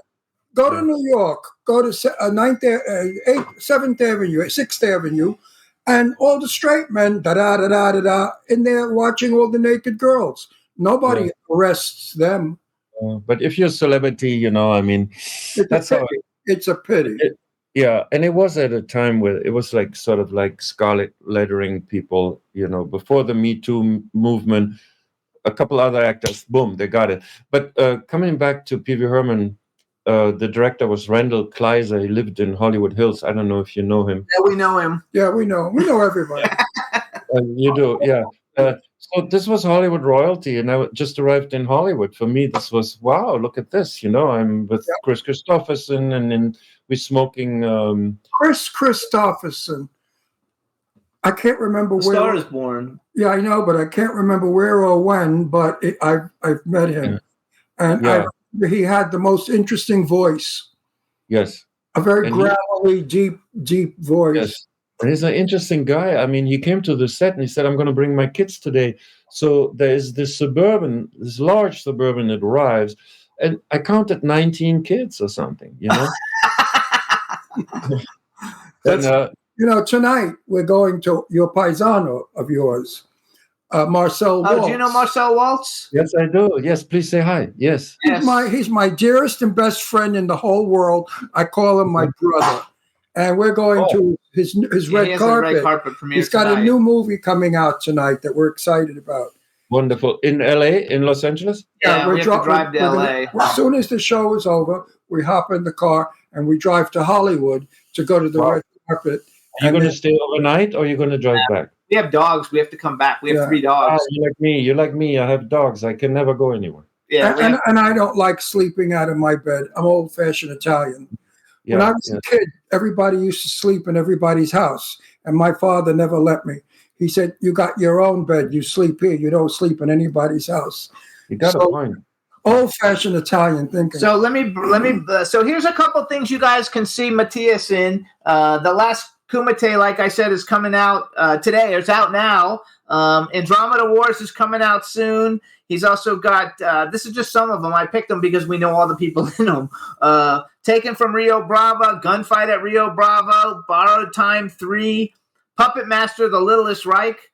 Go to New York. Go to 7th Avenue, 6th Avenue, and all the straight men, da-da-da-da-da-da, in there watching all the naked girls. Nobody arrests them. But if you're a celebrity, I mean, that's how. It's a pity. Yeah, and it was at a time where it was like sort of like scarlet lettering people, before the Me Too movement. A couple other actors, boom, they got it. But coming back to Pee Wee Herman, the director was Randall Kleiser. He lived in Hollywood Hills. I don't know if you know him. Yeah, we know him. Yeah, we know. We know everybody. You do, yeah. So this was Hollywood royalty, and I just arrived in Hollywood. For me, this was, wow, look at this. I'm with Chris Christopherson, and then we're smoking. Chris Christopherson. I can't remember where. Star is Born. Yeah, I know, but I can't remember where or when. But I've met him, and he had the most interesting voice. Yes, a very gravelly, deep voice. Yes. And he's an interesting guy. I mean, he came to the set and he said, I'm going to bring my kids today. So there's this large Suburban that arrives. And I counted 19 kids or something, And, tonight we're going to your paisano of yours, Marcel Waltz. Oh, do you know Marcel Waltz? Yes, I do. Yes, please say hi. Yes. He's my dearest and best friend in the whole world. I call him my brother. And we're going to his red carpet. Premiere. He's got a new movie coming out tonight that we're excited about. Wonderful. In LA, in Los Angeles? Yeah, we have to drive to LA. As soon as the show is over, we hop in the car and we drive to Hollywood to go to the red carpet. Are you going to stay overnight or are you going to drive back? We have dogs. We have to come back. We have 3 dogs. You like me. You like me. I have dogs. I can never go anywhere. Yeah, and I don't like sleeping out of my bed. I'm old-fashioned Italian. Yeah, when I was a kid, everybody used to sleep in everybody's house, and my father never let me. He said, "You got your own bed. You sleep here. You don't sleep in anybody's house." You got a point. Old-fashioned Italian thinking. So let me. So here's a couple things you guys can see Matthias in. The last Kumite, like I said, is coming out today. It's out now. Andromeda Wars is coming out soon. He's also got, this is just some of them. I picked them because we know all the people in them. Taken from Rio Bravo, Gunfight at Rio Bravo, Borrowed Time 3, Puppet Master, The Littlest Reich,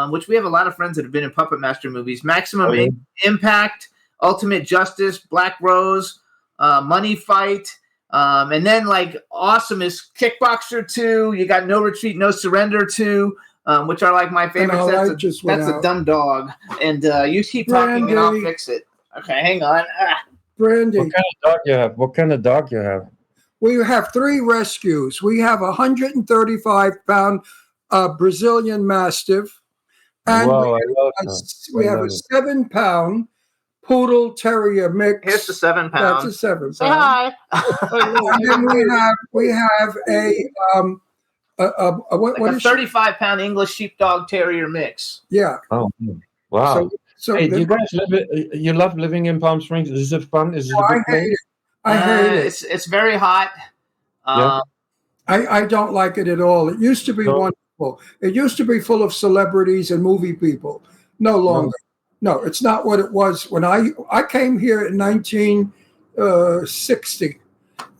which we have a lot of friends that have been in Puppet Master movies. Maximum Impact, Ultimate Justice, Black Rose, Money Fight. And then awesome is Kickboxer 2. You got No Retreat, No Surrender 2. Which are like my favorites. That's a dumb dog. And you keep talking and I'll fix it. Okay, hang on. Brandy. What kind of dog you have? We have 3 rescues. We have a 135-pound Brazilian Mastiff. And we have a 7-pound Poodle Terrier mix. Here's the 7-pound. That's a 7-pound. Say hi. And then we have what is 35-pound English Sheepdog Terrier mix. Yeah. Oh, wow. So hey, do you guys you love living in Palm Springs? Is it fun? Is it a good place? I hate it. It's very hot. I don't like it at all. It used to be wonderful. It used to be full of celebrities and movie people. No longer. No, it's not what it was when I came here in 1960,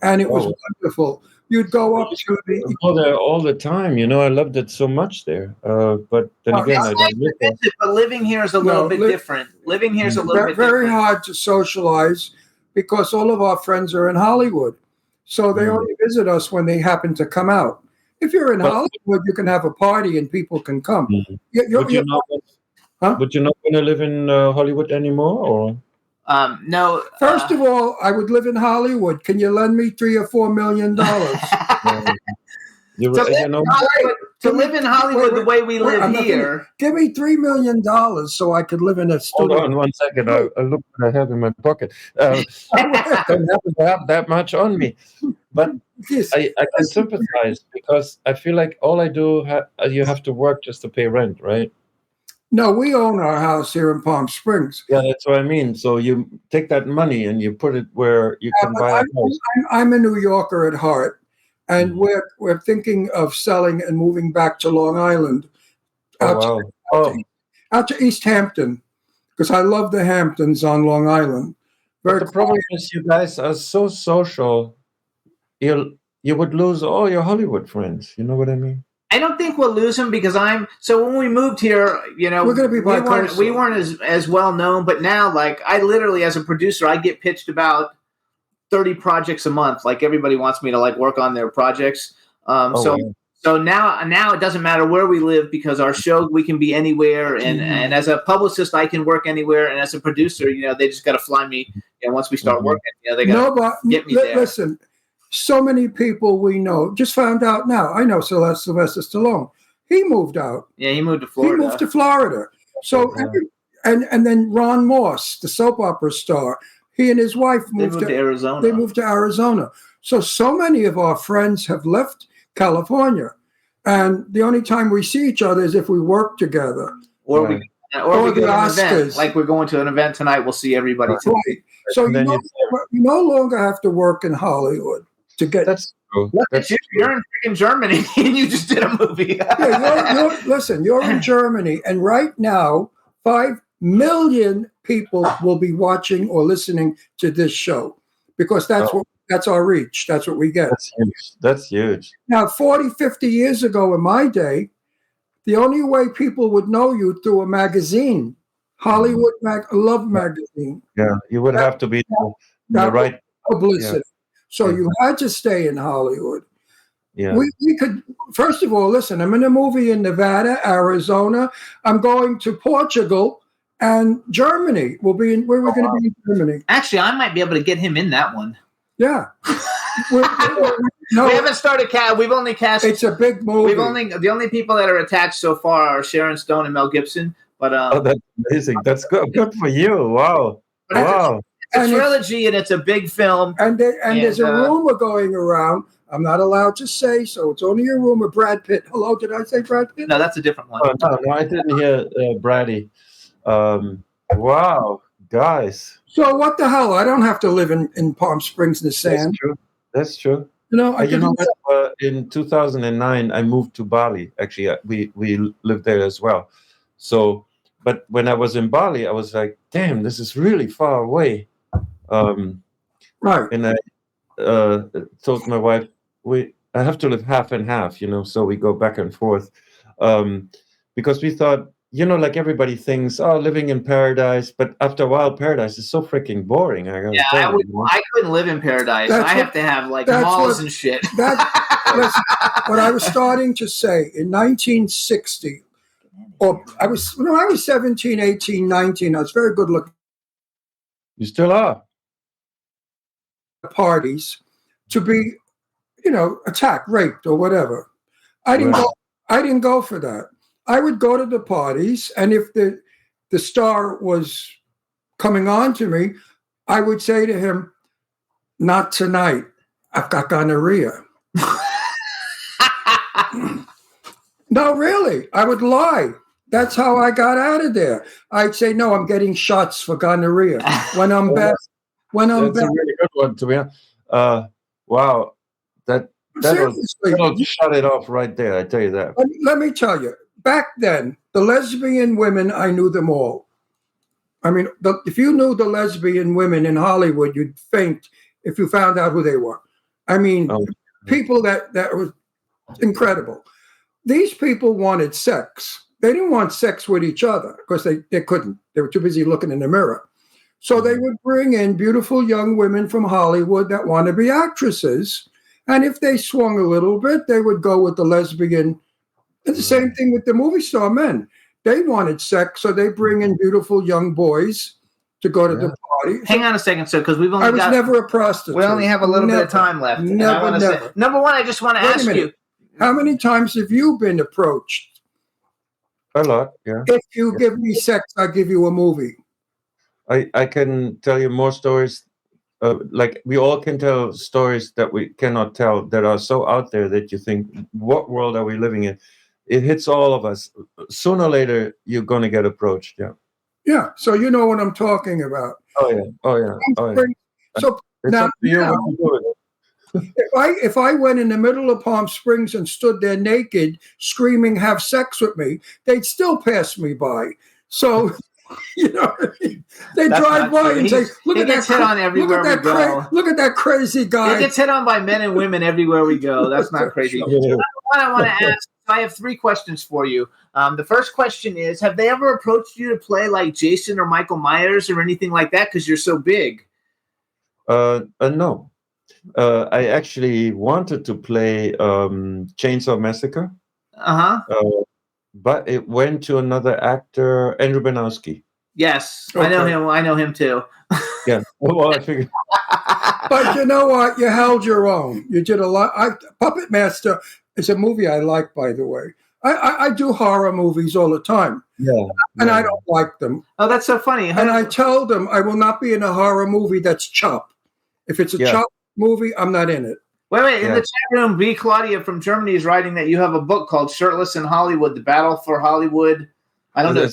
and it was wonderful. You'd go up to go there all the time. I loved it so much there. But then again, I don't live there. But living here is a little bit different. Living here is a little bit very different. hard to socialize. because all of our friends are in Hollywood. So they only visit us when they happen to come out. If you're in Hollywood, you can have a party and people can come. Would you not want to live in Hollywood anymore? Or No. First of all, I would live in Hollywood. Can you lend me $3 or $4 million? To live in Hollywood the way we live here. Give me $3 million so I could live in a studio. Hold on 1 second. I look what I have in my pocket. I don't happen to have that much on me. But I can sympathize because I feel like all I do, you have to work just to pay rent, right? No, we own our house here in Palm Springs. Yeah, that's what I mean. So you take that money and you put it where you can buy a house. I'm a New Yorker at heart. And we're thinking of selling and moving back to Long Island, out to East Hampton, because I love the Hamptons on Long Island. But the problem is you guys are so social, you would lose all your Hollywood friends. You know what I mean? I don't think we'll lose them because when we moved here, we're going to be we weren't as well known, but now, like, I literally, as a producer, I get pitched about 30 projects a month. Like, everybody wants me to work on their projects. So now it doesn't matter where we live because our show, we can be anywhere. And as a publicist, I can work anywhere. And as a producer, they just got to fly me. Once we start working, they got to get me there. Listen, so many people we know just found out now. I know Sylvester Stallone. He moved out. Yeah, he moved to Florida. So, and then Ron Moss, the soap opera star, he and his wife moved to Arizona. They moved to Arizona. So many of our friends have left California. And the only time we see each other is if we work together. Or we go to an event. Like, we're going to an event tonight, we'll see everybody tonight. Right. So you no longer have to work in Hollywood to get... That's true. You're in freaking Germany and you just did a movie. You're in Germany, and right now, 5 million people will be watching or listening to this show because that's our reach. That's what we get. That's huge. Now, 40, 50 years ago in my day, the only way people would know you through a magazine, Hollywood Love magazine. Yeah, you would have to be the right publicity. Yeah. So you had to stay in Hollywood. Yeah. We could, first of all, listen, I'm in a movie in Nevada, Arizona. I'm going to Portugal. And Germany will be where we're going to be in Germany. Actually, I might be able to get him in that one. Yeah. We haven't started cast. We've only cast. It's a big movie. The only people that are attached so far are Sharon Stone and Mel Gibson. But that's amazing. That's good. Good for you. Wow. Wow. It's a trilogy and it's a big film. And there's a rumor going around. I'm not allowed to say, so it's only a rumor. Brad Pitt. Hello, did I say Brad Pitt? No, that's a different one. No, I didn't hear Brady. Wow, guys. So what the hell? I don't have to live in Palm Springs in the sand. That's true. In 2009, I moved to Bali. Actually, we lived there as well. So, but when I was in Bali, I was like, damn, this is really far away. Right. And I told my wife, I have to live half and half, so we go back and forth. Because we thought, like everybody thinks, living in paradise. But after a while, paradise is so freaking boring. I couldn't live in paradise. I have to have malls and shit. What I was starting to say in 1960, when I was 17, 18, 19, I was very good looking. You still are. Parties to be, attacked, raped, or whatever. I didn't go for that. I would go to the parties, and if the star was coming on to me, I would say to him, "Not tonight. I've got gonorrhea." No, really. I would lie. That's how I got out of there. I'd say, "No, I'm getting shots for gonorrhea when I'm back." That's a really good one, to be honest. Wow. That'll shut it off right there. I tell you that. Let me tell you. Back then, the lesbian women, I knew them all. I mean, if you knew the lesbian women in Hollywood, you'd faint if you found out who they were. I mean, people that were incredible. These people wanted sex. They didn't want sex with each other because they couldn't. They were too busy looking in the mirror. So they would bring in beautiful young women from Hollywood that want to be actresses. And if they swung a little bit, they would go with the lesbian. And the same thing with the movie star men. They wanted sex, so they bring in beautiful young boys to go to the party. Hang on a second, sir, because we've only I was never a prostitute. We only have a little bit of time left. Never. Say, number one, I just want to ask you. How many times have you been approached? A lot, yeah. If you give me sex, I'll give you a movie. I can tell you more stories. Like we all can tell stories that we cannot tell that are so out there that you think, what world are we living in? It hits all of us. Sooner or later, you're going to get approached. Yeah. Yeah. So you know what I'm talking about. Oh yeah. Oh yeah. Oh yeah. So it's now, up to you what you do with it. if I went in the middle of Palm Springs and stood there naked, screaming, "Have sex with me," they'd still pass me by. So. You know, they drive by and say, "Look at that! Hit on everywhere we go. Look at that crazy guy." He gets hit on by men and women everywhere we go. That's not crazy. What I want to ask, I have 3 questions for you. The first question is: have they ever approached you to play like Jason or Michael Myers or anything like that? Because you're so big. No. I actually wanted to play Chainsaw Massacre. But it went to another actor, Andrew Banowski. Yes, okay. I know him. I know him too. Yeah. Well, I figured. But you know what? You held your own. You did a lot. Puppet Master is a movie I like, by the way. I do horror movies all the time. Yeah. And I don't like them. Oh, that's so funny. And I tell them I will not be in a horror movie that's chop. If it's a chop movie, I'm not in it. Wait. In the chat room, B. Claudia from Germany is writing that you have a book called Shirtless in Hollywood, The Battle for Hollywood. I don't know.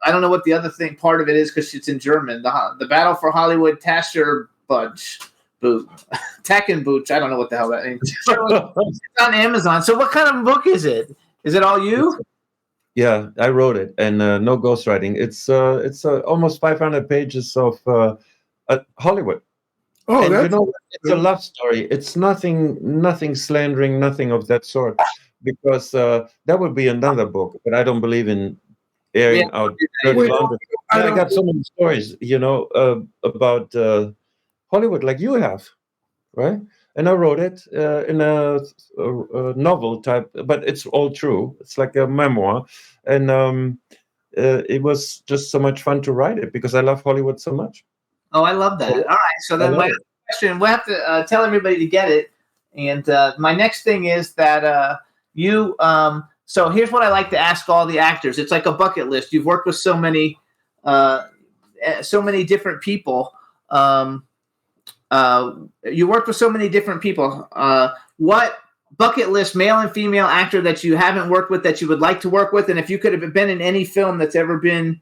I don't know what the other thing part of it is because it's in German. The Battle for Hollywood, Tasher Budge. Tacken Booch. I don't know what the hell that means. It's on Amazon. So what kind of book is it? Is it all you? Yeah, I wrote it, and no ghostwriting. It's almost 500 pages of Hollywood. Oh, and that's you know, it's a love story. It's nothing slandering, nothing of that sort, because that would be another book. But I don't believe in airing out dirty laundry. I got so many stories, you know, about Hollywood, like you have, right? And I wrote it in a novel type, but it's all true. It's like a memoir, and it was just so much fun to write it because I love Hollywood so much. Oh, I love that. All right. So then my question, we'll have to tell everybody to get it. And my next thing is that you so here's what I like to ask all the actors. It's like a bucket list. You've worked with so many different people. You worked with so many different people. What bucket list male and female actor that you haven't worked with that you would like to work with? And if you could have been in any film that's ever been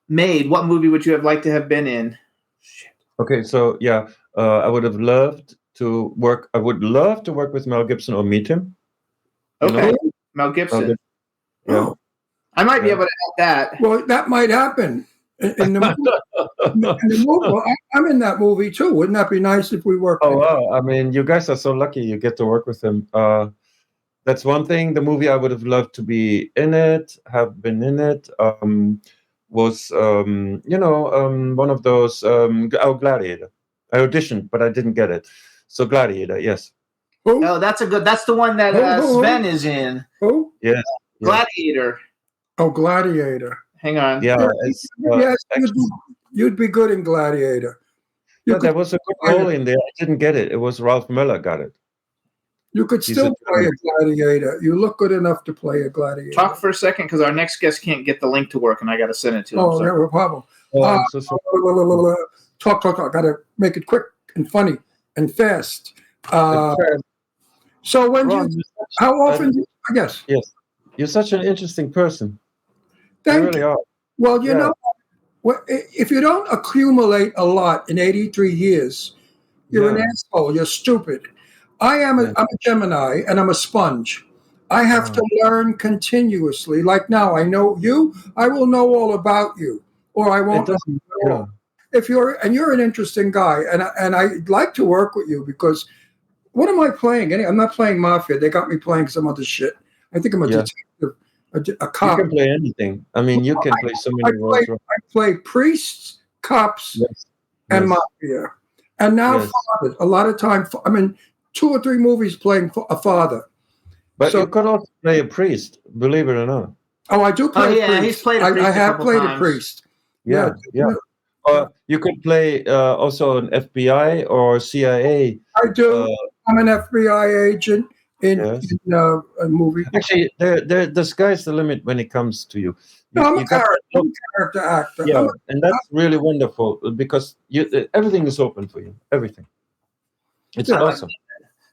made, what movie would you have liked to have been in? Shit. Okay, so yeah, I would have loved to work. I would love to work with Mel Gibson or meet him. Okay, Mel Gibson. Yeah, I might be able to help that. Well, that might happen in the movie. I'm in that movie too. Wouldn't that be nice if we worked? Oh wow! I mean, you guys are so lucky. You get to work with him. That's one thing. The movie I would have loved to be in it, have been in it. Was one of those Gladiator. I auditioned, but I didn't get it. So Gladiator, yes. Oh, that's the one that Sven is in. Who? Yes. Gladiator. Oh, Gladiator. Hang on. Yeah. Yes, you'd be good in Gladiator. There was a good role in there. I didn't get it. It was Ralph Miller got it. You could still play a gladiator. You look good enough to play a gladiator. Talk for a second, because our next guest can't get the link to work, and I got to send it to him. Oh, no problem. Talk. I got to make it quick and funny and fast. So when how often? I guess. Yes, you're such an interesting person. Thank you really are. Well, you know, if you don't accumulate a lot in 83 years, you're an asshole. You're stupid. I'm a Gemini, and I'm a sponge. I have to learn continuously. Like now, I know you. I will know all about you, or I won't. If you're an interesting guy, and I'd like to work with you because what am I playing? I'm not playing Mafia. They got me playing some other shit. I think I'm a detective. a cop. You can play anything. I mean, you can play so many roles. I play priests, cops, Yes. and Yes. mafia. And now Yes. fathers. A lot of time, 2 or 3 movies playing a father. But So- you could also play a priest, believe it or not. Oh, I do play a priest. he's played a priest I a have couple played times. a priest. Yeah. You could play also an FBI or CIA. I do. I'm an FBI agent in Yes. a movie. Actually, the sky's the limit when it comes to you. No, I'm a got- character actor. Yeah, and that's really wonderful because everything is open for you. Everything. It's Yeah. awesome.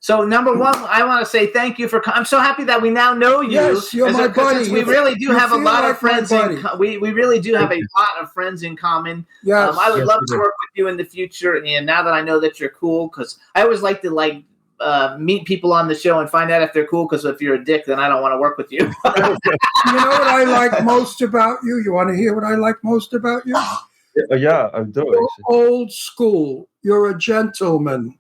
So number one, I want to say thank you for. I'm so happy that we now know you. Yes, you're my buddy. We really do You have a feel lot like of friends. my buddy. We really do have a lot of friends in common. Yes. I would Yes, love we to do. work with you in the future. And now that I know that you're cool, because I always like to meet people on the show and find out if they're cool. Because if you're a dick, then I don't want to work with you. You know what I like most about you? You want to hear what I like most about you? Yeah, I do. You're Actually. old school. You're a gentleman.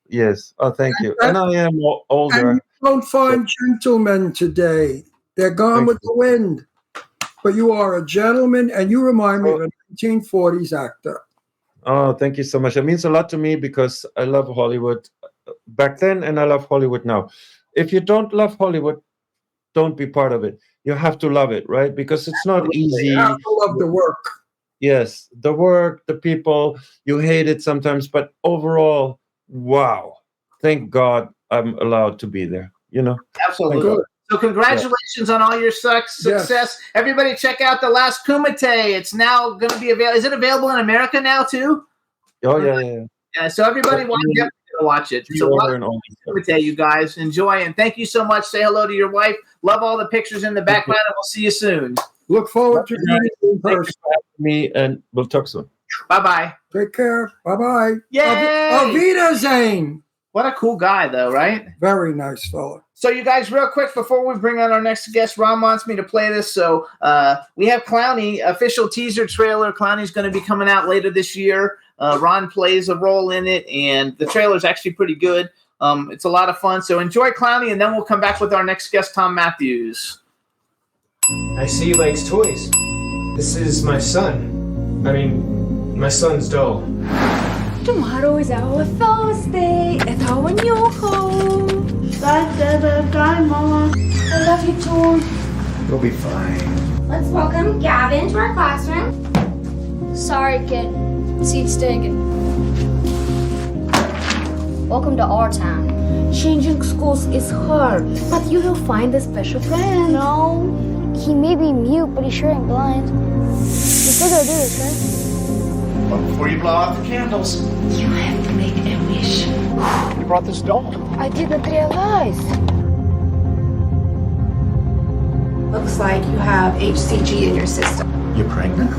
Yes. Oh, thank you. And I am older. And you don't find gentlemen today. They're gone Thank with the wind. But you are a gentleman, and you remind me of a 1940s actor. Oh, thank you so much. It means a lot to me because I love Hollywood back then and I love Hollywood now. If you don't love Hollywood, don't be part of it. You have to love it, right? Because it's not easy. You have to love the work. Yes, the work, the people, you hate it sometimes, but overall, wow. Thank God I'm allowed to be there, Absolutely. Good. So congratulations on all your success. Yes. Everybody check out The Last Kumite. It's now going to be available. Is it available in America now too? Oh, yeah. Yeah, so everybody watch it. So Pre-order and all that stuff. Kumite, you guys. Enjoy, and thank you so much. Say hello to your wife. Love all the pictures in the background, and we'll see you soon. Look forward to meeting you in Thank you person. for having me, and we'll talk soon. Bye-bye. Take care. Bye-bye. Yay! Auf Wiedersehen. What a cool guy, though, right? Very nice fella. So, you guys, real quick, before we bring on our next guest, Ron wants me to play this. So, we have Clowny, official teaser trailer. Clowny's going to be coming out later this year. Ron plays a role in it, and the trailer's actually pretty good. It's a lot of fun. So, enjoy Clowny, and then we'll come back with our next guest, Thom Mathews. I see he likes toys. This is my son. I mean, my son's doll. Tomorrow is our Thursday at our new home. Bye, Dada. Bye, Mama. I love you too. You'll be fine. Let's welcome Gavin to our classroom. Sorry, kid. Seat's taken. Welcome to our town. Changing schools is hard, but you will find a special friend. No, he may be mute, but he sure ain't blind. We still gotta do this, right? But before you blow out the candles, You have to make a wish. you brought this doll. I didn't realize. Looks like you have HCG in your system. You're pregnant?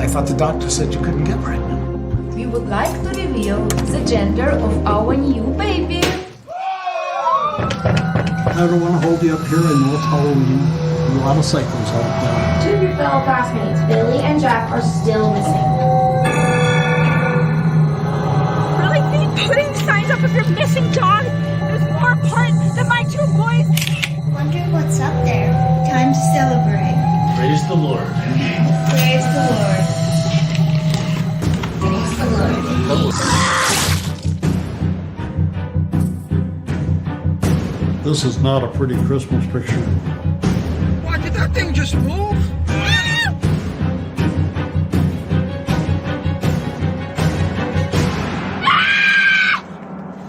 I thought the doctor said you couldn't get pregnant. We would like to reveal the gender of our new baby. I don't want to hold you up here. I know it's Halloween. There's a lot of cycles out there. Two of your fellow classmates, Billy and Jack, are still missing. Really think putting signs up of your missing dog is more important than my two boys? Wonder what's up there. Time to celebrate. Praise the Lord. Praise the Lord. Praise the Lord. This is not a pretty Christmas picture. Why did that thing just move?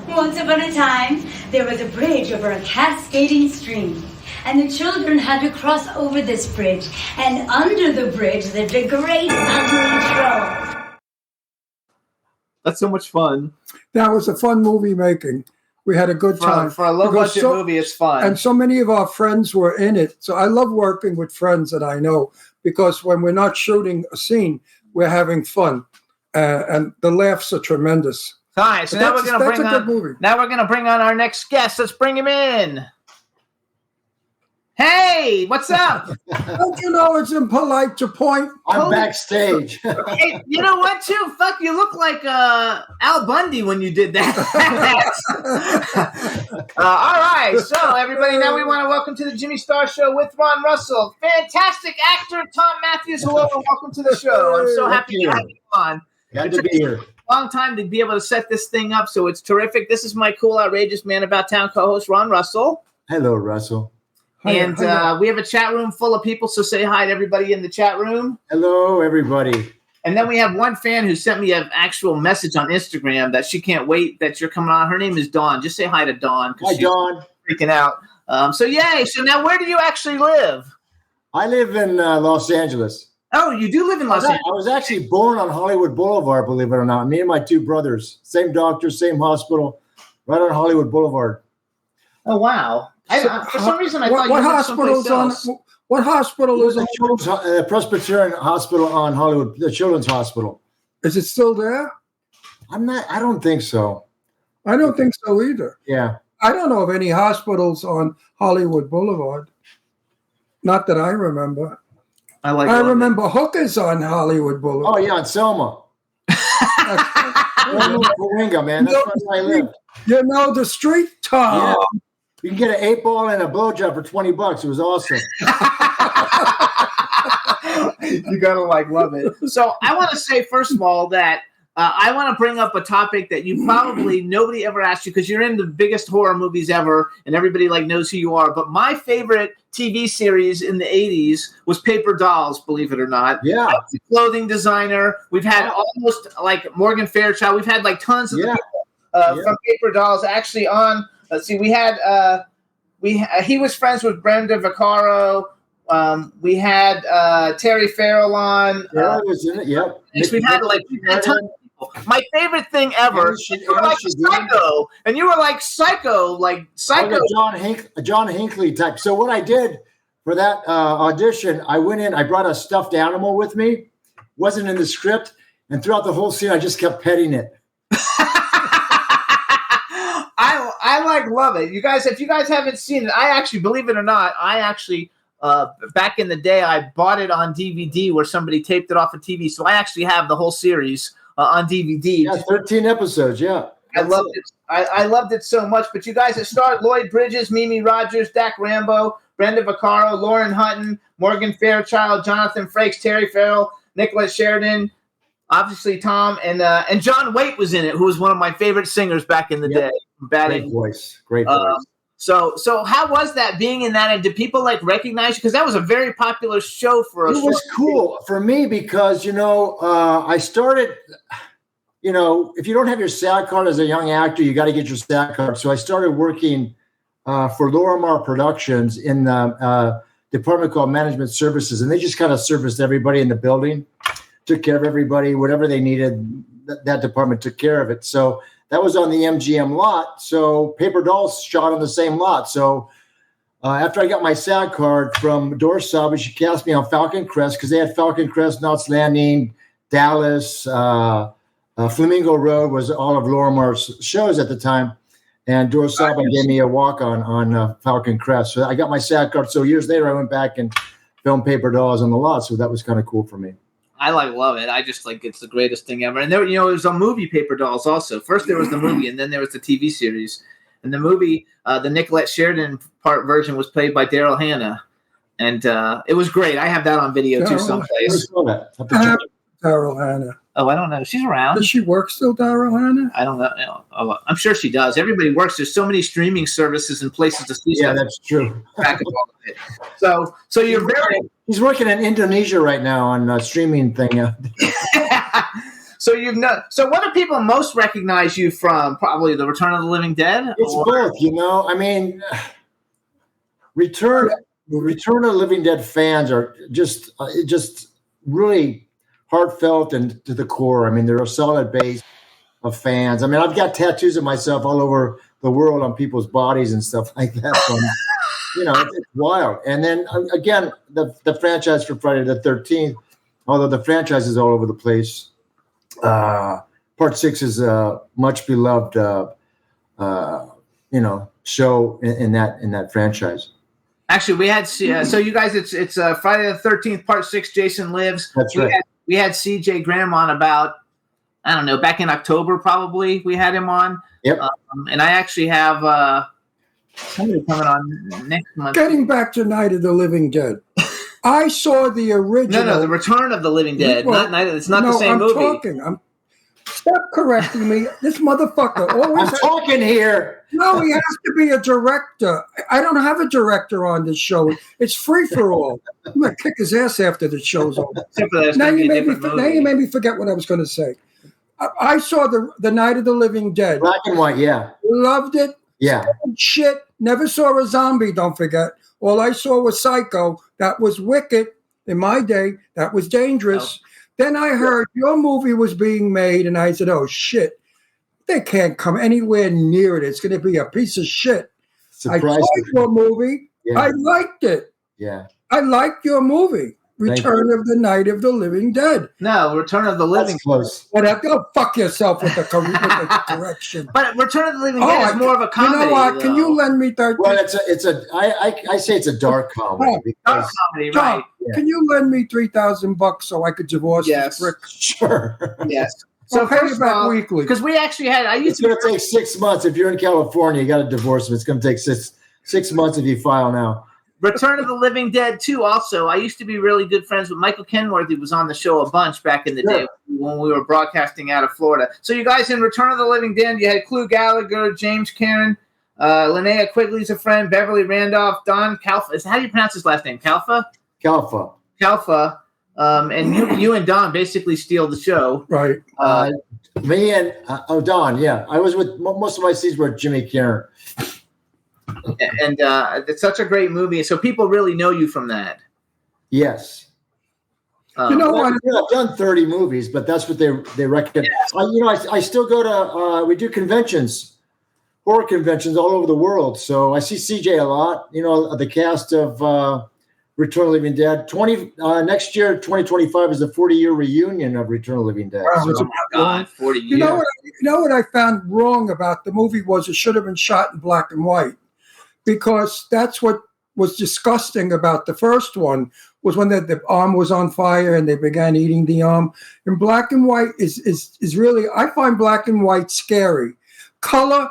Once upon a time, there was a bridge over a cascading stream. And the children had to cross over this bridge. And under the bridge lived a great ugly troll. That's so much fun. That was a fun movie making. We had a good time. For a low-budget movie, it's fun. And so many of our friends were in it. So I love working with friends that I know because when we're not shooting a scene, we're having fun. And the laughs are tremendous. All right, so now we're going to bring good movie. on our next guest. Let's bring him in. Hey, what's up? Don't you know it's impolite to point? I'm backstage. Hey, you know what, too? Fuck, you look like Al Bundy when you did that. All right, so everybody, now we want to welcome to the Jimmy Star Show with Ron Russell. Fantastic actor, Thom Mathews. Hello, and welcome to the show. I'm so happy to have you on. Glad to be here. Long time to be able to set this thing up, so it's terrific. This is my cool, outrageous man about town co-host, Ron Russell. Hello, Russell. And we have a chat room full of people, so say hi to everybody in the chat room. Hello, everybody. And then we have one fan who sent me an actual message on Instagram that she can't wait that you're coming on. Her name is Dawn. Just say hi to Dawn. Hi, Dawn. Freaking out. So yay. So now where do you actually live? I live in Los Angeles. Oh, you do live in Los Angeles? I was actually born on Hollywood Boulevard, believe it or not. Me and my two brothers. Same doctor, same hospital, right on Hollywood Boulevard. Oh, wow. For some reason, I thought what you lived hospital's someplace else. What hospital is the Presbyterian Hospital on Hollywood, the Children's Hospital. Is it still there? I don't think so. I don't think so either. Yeah. I don't know of any hospitals on Hollywood Boulevard. Not that I remember. I remember hookers on Hollywood Boulevard. Oh, yeah, in Selma. Coringa, man. That's where I live. You know the street, Tom. Yeah. You can get an 8-ball and a blowjob for $20. It was awesome. You gotta love it. So I want to say, first of all, that I want to bring up a topic that you probably nobody ever asked you because you're in the biggest horror movies ever, and everybody knows who you are. But my favorite TV series in the 80s was Paper Dolls, believe it or not. Yeah. I was a clothing designer. We've had almost Morgan Fairchild. We've had tons of people from Paper Dolls actually on. Let's see. We had he was friends with Brenda Vaccaro. We had Terry Farrell on. Yeah, I was in it. Yep. We had tons of people. My favorite thing ever. You were like Psycho, and you were like Psycho. John Hinckley type. So what I did for that audition, I went in. I brought a stuffed animal with me. Wasn't in the script, and throughout the whole scene, I just kept petting it. I love it. You guys, if you guys haven't seen it, I actually, believe it or not, back in the day, I bought it on DVD where somebody taped it off of TV. So I actually have the whole series on DVD. Yeah, 13 episodes. Yeah. I loved it. I loved it so much. But you guys, it starred Lloyd Bridges, Mimi Rogers, Dak Rambo, Brenda Vaccaro, Lauren Hutton, Morgan Fairchild, Jonathan Frakes, Terry Farrell, Nicholas Sheridan, obviously Tom, and John Waite was in it, who was one of my favorite singers back in the day. Great voice. So how was that being in that? And did people recognize you? Because that was a very popular show for us. It was cool for me because, I started, if you don't have your SAG card as a young actor, you got to get your SAG card. So I started working for Lorimar Productions in the department called Management Services. And they just kind of serviced everybody in the building, took care of everybody, whatever they needed, that department took care of it. So that was on the MGM lot. So Paper Dolls shot on the same lot. So after I got my SAG card from Doris Salvage, she cast me on Falcon Crest because they had Falcon Crest, Knots Landing, Dallas, Flamingo Road was all of Lorimar's shows at the time. And Doris Salvage gave me a walk on Falcon Crest. So I got my SAG card. So years later, I went back and filmed Paper Dolls on the lot. So that was kind of cool for me. I love it. I just it's the greatest thing ever. And there, it was a movie Paper Dolls also. First there was the movie, and then there was the TV series. And the movie, the Nicolette Sheridan version was played by Daryl Hannah, and it was great. I have that on video too someplace. Daryl Hannah. Oh, I don't know. She's around. Does she work still, Daryl Hannah? I don't know. I'm sure she does. Everybody works. There's so many streaming services and places to see stuff. Yeah, that's true. So you're very. He's working in Indonesia right now on a streaming thing. So So what do people most recognize you from? Probably the Return of the Living Dead. It's both. I mean, Return of the Living Dead fans are just really heartfelt and to the core. I mean, they're a solid base of fans. I mean, I've got tattoos of myself all over the world on people's bodies and stuff like that. From, it's wild. And then again, the franchise for Friday the 13th, although the franchise is all over the place. Part 6 is a much beloved, show in that franchise. Actually, we had so you guys. It's Friday the 13th, Part 6. Jason Lives. That's right. We had CJ Graham on about, I don't know, back in October probably. We had him on. Yep. And I actually have somebody coming on next month. Getting back to Night of the Living Dead. I saw the original. No, the Return of the Living Dead. It's not the same movie. Stop correcting me. This motherfucker always. I'm talking here. No, he has to be a director. I don't have a director on this show. It's free for all. I'm gonna kick his ass after the show's over. Now you made me forget what I was going to say. I saw the Night of the Living Dead. Black and white, yeah. Loved it. Yeah. Shit. Never saw a zombie. Don't forget. All I saw was Psycho. That was wicked in my day. That was dangerous. Oh. Then I heard your movie was being made, and I said, "Oh shit, they can't come anywhere near it. It's going to be a piece of shit." Surprise! I saw your movie. Yeah. I liked it. Yeah, I liked your movie, Return of the Night of the Living Dead. No, Return of the Living. That's close. Whatever. Go fuck yourself with the correction. But Return of the Living Dead is more of a comedy. You know what? Can you lend me 30? Well, I say it's a dark comedy. Dark comedy, right? Yeah. Can you lend me $3,000 so I could divorce this prick? Sure. Yes. So pay it back weekly. Because we actually had. It's going to take 6 months. If you're in California, you got to divorce him. It's going to take six months if you file now. Return of the Living Dead 2 also. I used to be really good friends with Michael Kenworthy, was on the show a bunch back in the day when we were broadcasting out of Florida. So you guys in Return of the Living Dead, you had Clu Gallagher, James Karen, Linnea Quigley's a friend, Beverly Randolph, Don Calfa. How do you pronounce his last name? Calfa? Calfa. And you and Don basically steal the show. Right. Me and Don, yeah. I was with most of my scenes were Jimmy Karen. And it's such a great movie. So people really know you from that. Yes. You know what? I've done 30 movies, but that's what they reckon. Yeah. I still go to, we do conventions, horror conventions all over the world. So I see CJ a lot, the cast of Return of the Living Dead. Next year, 2025 is the 40-year reunion of Return of the Living Dead. Wow, oh my God, 40 years. You know what I found wrong about the movie was it should have been shot in black and white, because that's what was disgusting about the first one was when the arm was on fire and they began eating the arm. And black and white is really, I find black and white scary. Color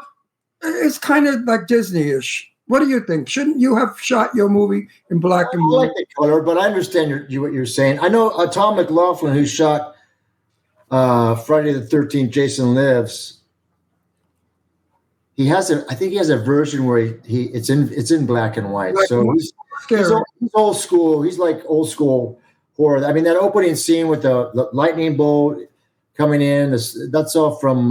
is kind of like Disney-ish. What do you think? Shouldn't you have shot your movie in black and white? I like the color, but I understand what you're saying. I know Tom McLaughlin, who shot Friday the 13th, Jason Lives. I think he has a version where it's in black and white. So he's old school. He's like old school horror. I mean, that opening scene with the lightning bolt coming in, that's all from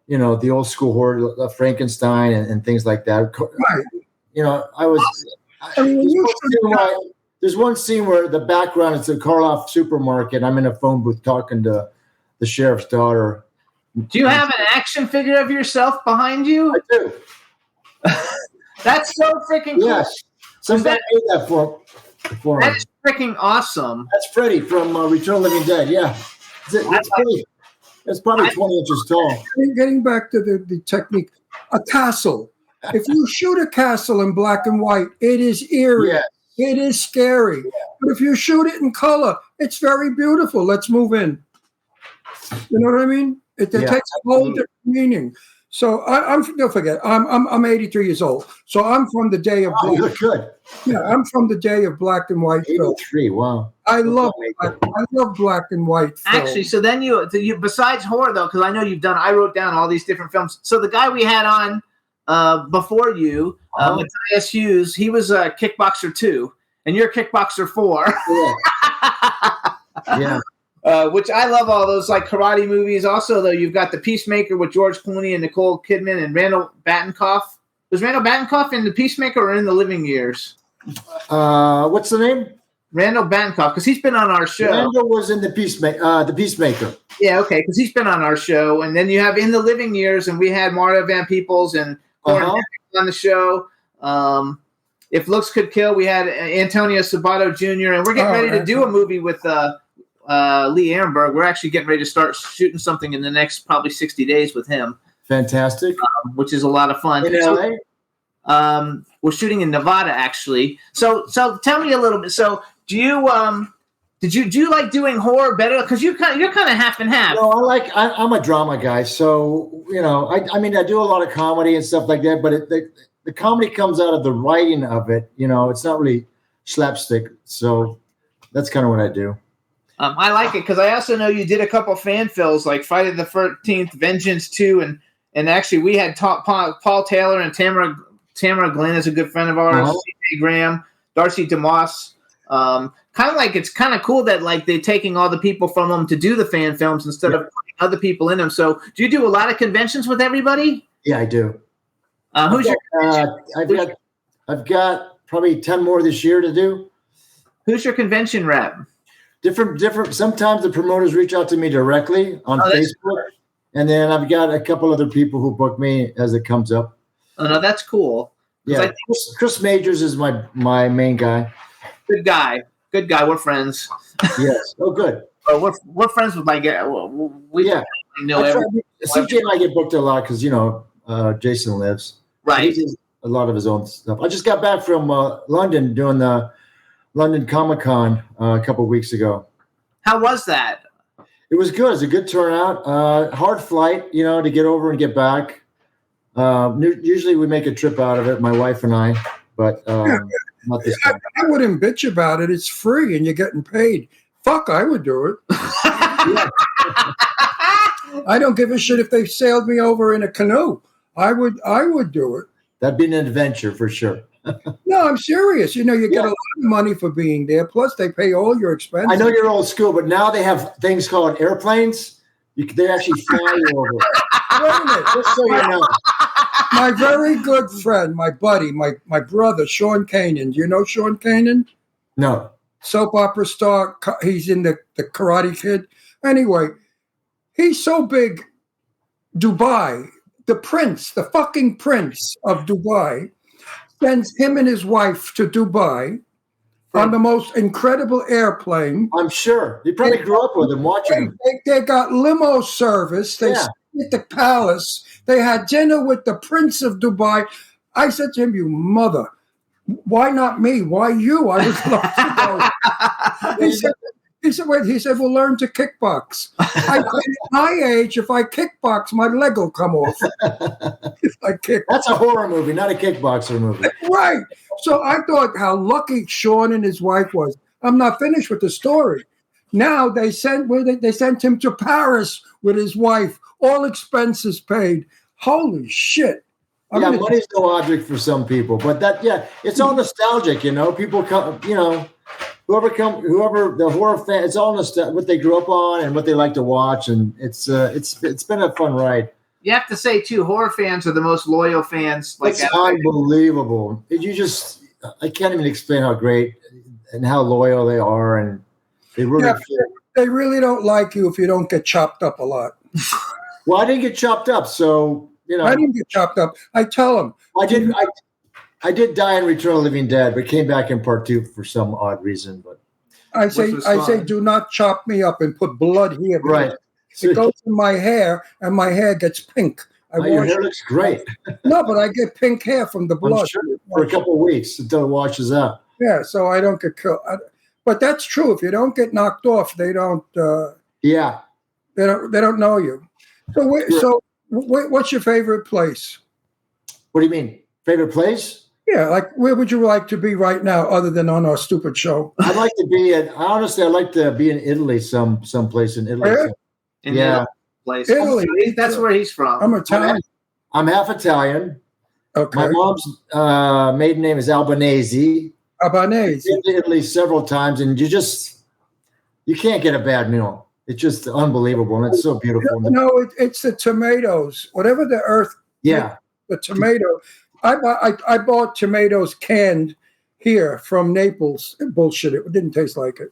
the old school horror, Frankenstein and things like that. Right. There's one scene where the background is the Karloff supermarket. I'm in a phone booth talking to the sheriff's daughter. Do you have an action figure of yourself behind you? I do. That's so freaking cool. Yes. Somebody made that for me. That is freaking awesome. That's Freddy from Return of the Living Dead. Yeah. It's probably 20 inches tall. Getting back to the technique, a castle. If you shoot a castle in black and white, it is eerie. Yes. It is scary. Yeah. But if you shoot it in color, it's very beautiful. Let's move in. You know what I mean? It takes a whole different meaning. So don't forget, I'm 83 years old. So I'm from the day of black. You look good. Yeah, I'm from the day of black and white. 83, wow. I love black and white film. Actually, so then you besides horror though, because I know I wrote down all these different films. So the guy we had on before you, Matthias Hues, he was a Kickboxer 2, and you're Kickboxer 4. Yeah. Which I love all those like karate movies. Also, though, you've got The Peacemaker with George Clooney and Nicole Kidman and Randall Battenkoff. Was Randall Battenkoff in The Peacemaker or in The Living Years? What's the name? Randall Battenkoff, because he's been on our show. Randall was in The Peacemaker. Yeah, okay, because he's been on our show. And then you have In the Living Years, and we had Marta Van Peebles and Gordon on the show. If Looks Could Kill, we had Antonio Sabato Jr., and we're getting ready to do a movie with Lee Ehrenberg. We're actually getting ready to start shooting something in the next probably 60 days with him. Fantastic. Which is a lot of fun. In LA? We're shooting in Nevada, actually. So tell me a little bit. So do you do you like doing horror better? Because you're kind of half and half. No, I'm a drama guy, so I mean I do a lot of comedy and stuff like that, but the comedy comes out of the writing of it. It's not really slapstick, so that's kind of what I do. I like it because I also know you did a couple fan films like Friday the 13th, Vengeance 2, and actually we had Paul Taylor and Tamara Glenn is a good friend of ours, C.J. Graham, Darcy DeMoss. Kind of like it's kind of cool that like they're taking all the people from them to do the fan films instead of putting other people in them. So do you do a lot of conventions with everybody? Yeah, I do. Who's your? I've got probably 10 more this year to do. Who's your convention rep? Different. Sometimes the promoters reach out to me directly on Facebook, and then I've got a couple other people who book me as it comes up. Oh no, that's cool. Yeah, Chris Majors is my main guy. Good guy. We're friends. Yes. Oh, good. We're friends with we know everything. CJ and I get booked a lot because Jason lives. Right. He does a lot of his own stuff. I just got back from London doing the London Comic-Con a couple of weeks ago. How was that? It was good. It was a good turnout. Hard flight, to get over and get back. Usually we make a trip out of it, my wife and I, but not this time. I wouldn't bitch about it. It's free and you're getting paid. Fuck, I would do it. I don't give a shit if they sailed me over in a canoe. I would do it. That'd be an adventure for sure. No, I'm serious. You get a lot of money for being there. Plus, they pay all your expenses. I know you're old school, but now they have things called airplanes. They actually fly you over. Wait a minute, just so you know. My very good friend, my buddy, my brother, Sean Kanan. Do you know Sean Kanan? No. Soap opera star. He's in the Karate Kid. Anyway, he's so big. Dubai, the fucking prince of Dubai, sends him and his wife to Dubai on the most incredible airplane. I'm sure. You probably grew up with him watching him. They got limo service. They stayed at the palace. They had dinner with the Prince of Dubai. I said to him, "You mother, why not me? Why you? I was love to go." He said, "Well, learn to kickbox." I said, at my age, if I kickbox, my leg will come off. If I kick. That's a horror movie, not a kickboxer movie. Right. So I thought how lucky Sean and his wife was. I'm not finished with the story. Now they sent him to Paris with his wife, all expenses paid. Holy shit. Money's no object for some people, but it's all nostalgic, People come, whoever the horror fan, it's all what they grew up on and what they like to watch, and it's been a fun ride. You have to say too, horror fans are the most loyal fans. It's unbelievable. I can't even explain how great and how loyal they are, and they really they really don't like you if you don't get chopped up a lot. Well, I didn't get chopped up, so I didn't get chopped up. I tell them I did die in Return of the Living Dead, but came back in part 2 for some odd reason. But I say, do not chop me up and put blood here. Right. It goes in my hair, and my hair gets pink. Your hair looks great. No, but I get pink hair from the blood. I'm sure, for a couple of weeks until it washes out. Yeah, so I don't get killed. But that's true. If you don't get knocked off, they don't. They don't know you. So what's your favorite place? What do you mean? Favorite place? Yeah, like where would you like to be right now, other than on our stupid show? I'd like to be I'd like to be in Italy, someplace in Italy. Where? Place. Italy. That's where he's from. I'm Italian. I'm half Italian. Okay. My mom's maiden name is Albanese. Albanese. I've been to Italy several times, and you can't get a bad meal. It's just unbelievable, and it's so beautiful. No, it's the tomatoes. Whatever the earth. Yeah. The tomato. I bought tomatoes canned here from Naples. Bullshit. It didn't taste like it.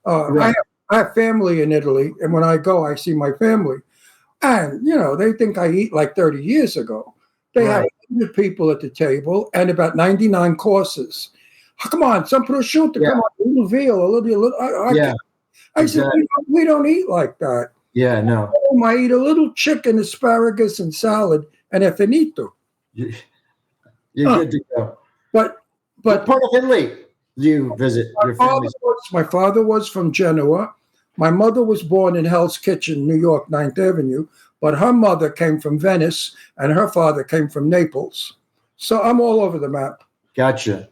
Right. I have family in Italy, and when I go, I see my family. And, they think I eat like 30 years ago. They have 100 people at the table and about 99 courses. Oh, come on, some prosciutto, come on, a little veal, a little. I said, we don't eat like that. Yeah, no. I eat a little chicken, asparagus, and salad, and è finito. You're good to go. But what part of Italy do you visit? Your family? My father was from Genoa. My mother was born in Hell's Kitchen, New York, 9th Avenue. But her mother came from Venice, and her father came from Naples. So I'm all over the map. Gotcha.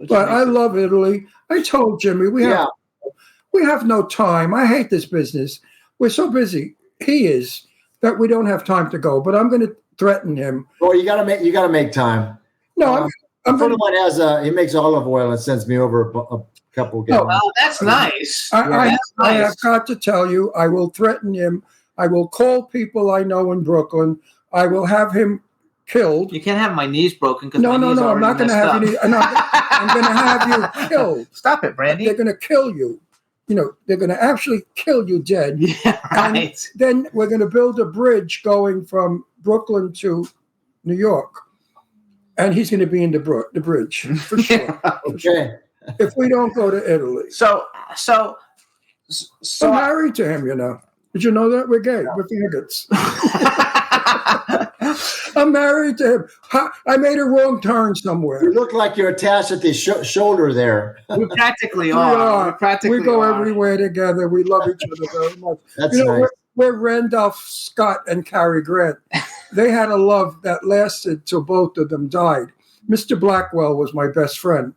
But I love Italy. I told Jimmy we have no time. I hate this business. We're so busy. He is that we don't have time to go. But I'm going to threaten him. Well, you got to make time. No, a friend of mine he makes olive oil and sends me over a couple. Oh, that's nice. I have got to tell you, I will threaten him. I will call people I know in Brooklyn. I will have him killed. You can't have my knees broken because no. I'm not going to have you. I'm going to have you killed. Stop it, Brandy. They're going to kill you. They're going to actually kill you dead. Yeah, right. And then we're going to build a bridge going from Brooklyn to New York, and he's going to be in the bridge for sure. Okay. If we don't go to Italy, so I'm married to him. Did you know that we're gay? We're faggots. I'm married to him. I made a wrong turn somewhere. You look like you're attached at the shoulder there. We practically are. We go everywhere together. We love each other very much. That's nice. We're Randolph Scott and Cary Grant. They had a love that lasted till both of them died. Mr. Blackwell was my best friend,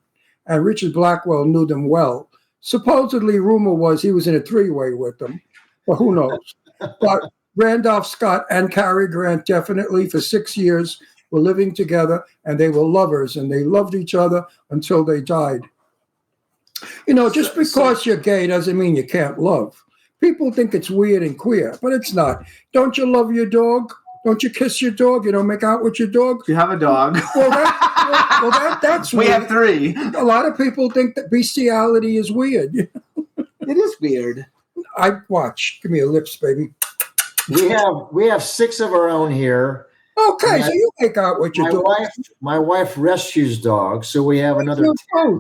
and Richard Blackwell knew them well. Supposedly, rumor was he was in a three-way with them. Well, who knows? But Randolph Scott and Cary Grant definitely for 6 years were living together, and they were lovers, and they loved each other until they died. Just because you're gay doesn't mean you can't love. People think it's weird and queer, but it's not. Don't you love your dog? Don't you kiss your dog? You don't make out with your dog? You have a dog. That's we weird. have 3. A lot of people think that bestiality is weird. It is weird. Give me a lips, baby. We have 6 of our own here. Okay, so you make out with your dog. My wife rescues dogs, so we have another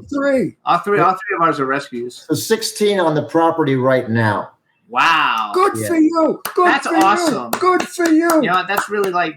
3. All three of ours are rescues. So 16 on the property right now. Wow. Good for you. That's awesome. Good for you. That's really like.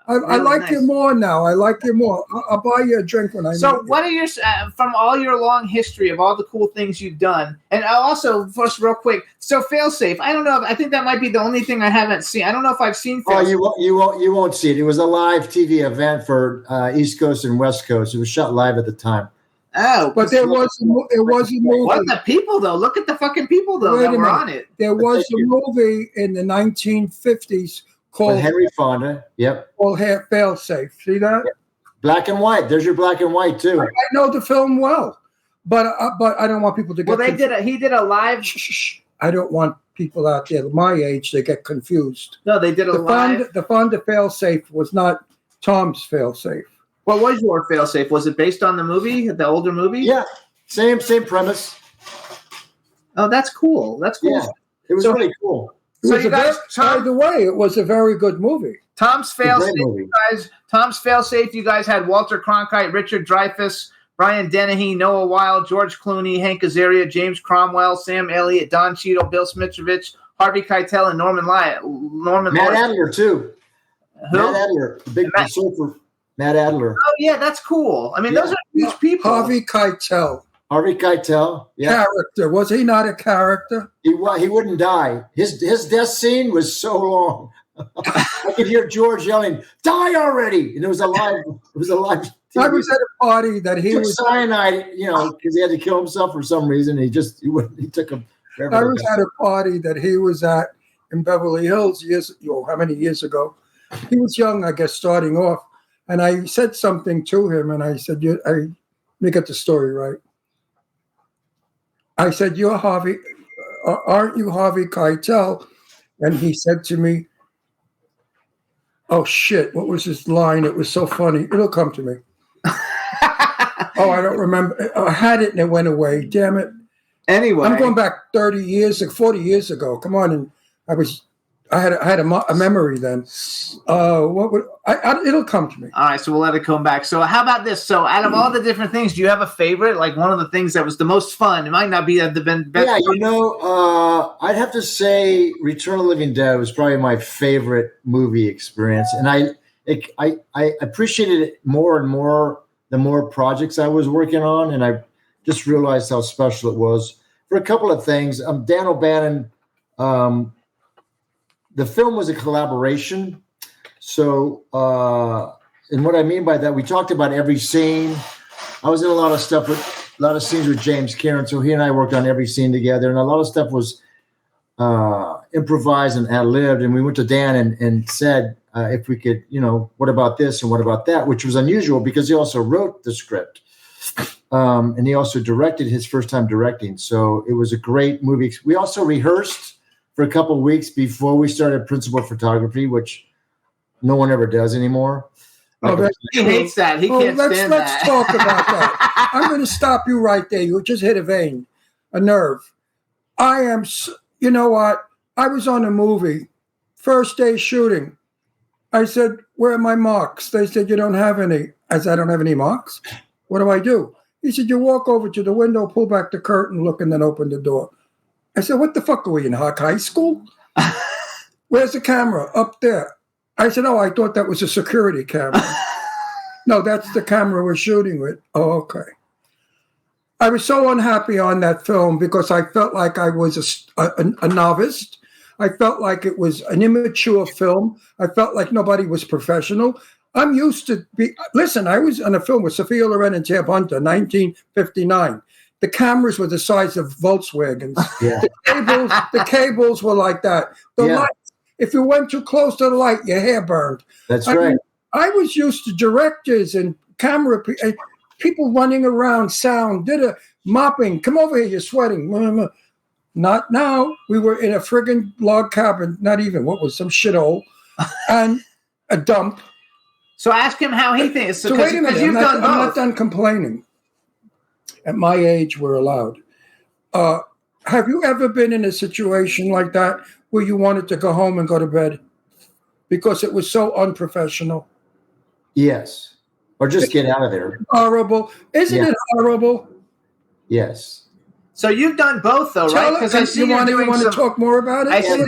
I like you more now. I like you more. I'll buy you a drink when I need So, what are your from all your long history of all the cool things you've done, and also first, real quick. So, Failsafe. I don't know. I think that might be the only thing I haven't seen. I don't know if I've seen. Failsafe. Oh, you won't see it. It was a live TV event for East Coast and West Coast. It was shot live at the time. Oh, but it was a movie. What the people though? Look at the fucking people though that were on it. There was a movie in the 1950s. Called Henry Fonda, yep. Called Failsafe. See that? Yep. Black and white. There's your black and white too. I know the film well, but I don't want people to get. Well, he did a live. I don't want people out there my age to get confused. No, they did live. The Fonda Failsafe was not Tom's Failsafe. What was your Failsafe? Was it based on the movie, the older movie? Yeah, same premise. Oh, that's cool. That's cool. Yeah, it was really cool. So you guys, by the way, it was a very good movie. Tom's Failsafe, you guys. Tom's Failsafe, you guys had Walter Cronkite, Richard Dreyfuss, Brian Dennehy, Noah Weil, George Clooney, Hank Azaria, James Cromwell, Sam Elliott, Don Cheadle, Bill Smitrovich, Harvey Keitel, and Norman Matt Adler too. Who? Matt Adler, the big surfer. Matt Adler. Oh yeah, that's cool. I mean, those are huge people. Harvey Keitel. Harvey Keitel, yeah. Character. Was he not a character? He wouldn't die. His death scene was so long. I could hear George yelling, "Die already!" And it was a live. I was at a party that he was cyanide, because he had to kill himself for some reason. He took him. I was at a party that he was at in Beverly Hills how many years ago? He was young, I guess, starting off, and I said something to him, and I said, let me get the story right. I said, "You're Harvey, aren't you Harvey Keitel?" And he said to me, "Oh shit, what was his line? It was so funny. It'll come to me." Oh, I don't remember. I had it and it went away. Damn it. Anyway. I'm going back 40 years ago. Come on. And I had a memory then. It'll come to me. All right, so we'll let it come back. So how about this? So out of all the different things, do you have a favorite? Like one of the things that was the most fun? It might not be the best. Yeah, I'd have to say Return of the Living Dead was probably my favorite movie experience. And I appreciated it more and more the more projects I was working on, and I just realized how special it was for a couple of things. Dan O'Bannon, the film was a collaboration. So, and what I mean by that, we talked about every scene. I was in a lot of scenes with James Karen, so he and I worked on every scene together, and a lot of stuff was improvised and ad-libbed, and we went to Dan and said, if we could, what about this and what about that, which was unusual because he also wrote the script. And he also directed his first time directing. So it was a great movie. We also rehearsed for a couple of weeks before we started principal photography, which no one ever does anymore. He hates that. He can't stand that. Let's talk about that. I'm going to stop you right there. You just hit a vein, a nerve. You know what? I was on a movie, first day shooting. I said, where are my marks? They said, you don't have any. I said, I don't have any marks. What do I do? He said, you walk over to the window, pull back the curtain, look, and then open the door. I said, what the fuck are we in, high school? Where's the camera? Up there. I said, oh, I thought that was a security camera. No, that's the camera we're shooting with. Oh, okay. I was so unhappy on that film because I felt like I was a novice. I felt like it was an immature film. I felt like nobody was professional. I'm used to listen, I was on a film with Sophia Loren and Tab Hunter, 1959. The cameras were the size of Volkswagens. Yeah. The cables were like that. The lights, if you went too close to the light, your hair burned. That's right. I was used to directors and camera people running around, sound, mopping. Come over here, you're sweating. Not now. We were in a friggin' log cabin, not even, what was some shithole, and a dump. So ask him how he thinks. So wait a minute, I'm not done complaining. At my age, we're allowed. Have you ever been in a situation like that where you wanted to go home and go to bed because it was so unprofessional? Yes. Or just get out of there. Horrible. Isn't it horrible? Yes. So you've done both, though, right? Because I see you want to talk more about it. I see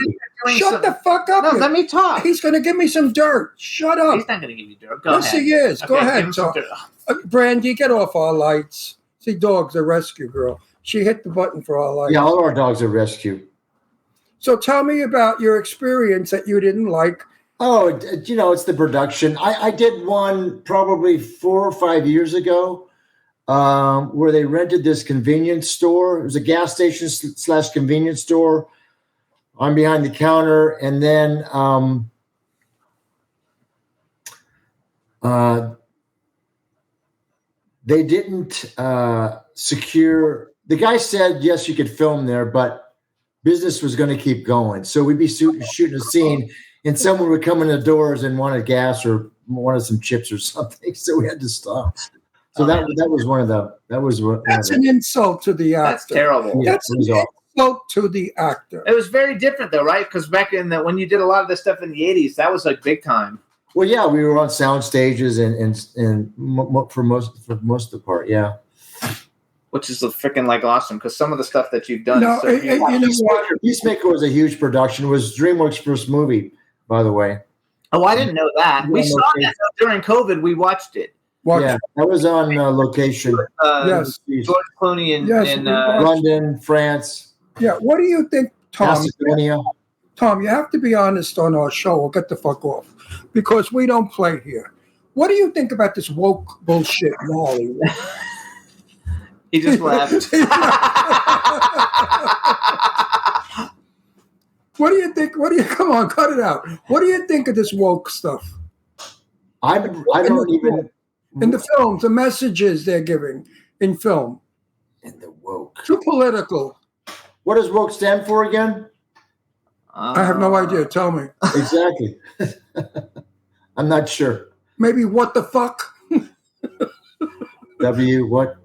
Shut the fuck up. No, let me talk. He's going to give me some dirt. Shut up. He's not going to give you dirt. Go ahead. Yes, he is. Okay, go ahead. Talk. Brandy, get off our lights. See, dog's a rescue girl. She hit the button for our lights. Yeah, all our dogs are rescue. So tell me about your experience that you didn't like. Oh, it's the production. I did one probably 4 or 5 years ago where they rented this convenience store. It was a gas station / convenience store. I'm behind the counter, and then they didn't secure. The guy said, yes, you could film there, but business was going to keep going. So we'd be shooting a scene, and someone would come in the doors and wanted gas or wanted some chips or something. So we had to stop. So that was one of the. That's an insult to the actor. That's terrible. Yeah, that's an insult to the actor. It was very different, though, right? Because back in when you did a lot of this stuff in the 80s, that was like big time. Well, yeah, we were on sound stages and for most of the part, yeah. Which is freaking like awesome because some of the stuff that you've done. No, Peacemaker was a huge production. It was DreamWorks' first movie, by the way. Oh, I didn't know that. We saw that during COVID. We watched it. Yeah, that was on location. Yes, George Clooney in London, France. Yeah, what do you think, Tom? Macedonia. Tom, you have to be honest on our show or get the fuck off because we don't play here. What do you think about this woke bullshit in Hollywood? He just laughed. What do you think? Come on, cut it out. What do you think of this woke stuff? I don't even. In the films, the messages they're giving in film. In the woke. Too political. What does woke stand for again? I have no idea. Tell me. Exactly. I'm not sure. Maybe what the fuck? What?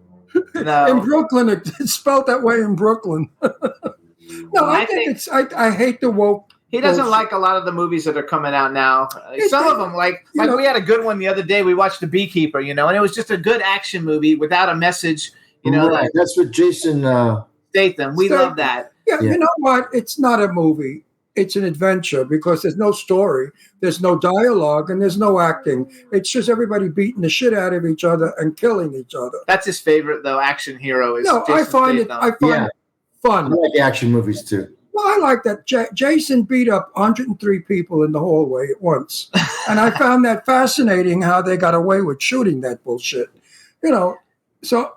No. In Brooklyn, it's spelled that way in Brooklyn. No, I think I hate the woke. He doesn't like a lot of the movies that are coming out now. Some of them, like we had a good one the other day. We watched The Beekeeper, and it was just a good action movie without a message. Right. That's what Jason Statham. We love that. Yeah, you know what? It's not a movie. it's an adventure because there's no story, there's no dialogue, and there's no acting. It's just everybody beating the shit out of each other and killing each other. That's his favorite, though, action hero. Is No, I Jason find it Statham. fun. I like action movies too. Well, I like that. Jason beat up 103 people in the hallway at once. And I found that fascinating how they got away with shooting that bullshit. So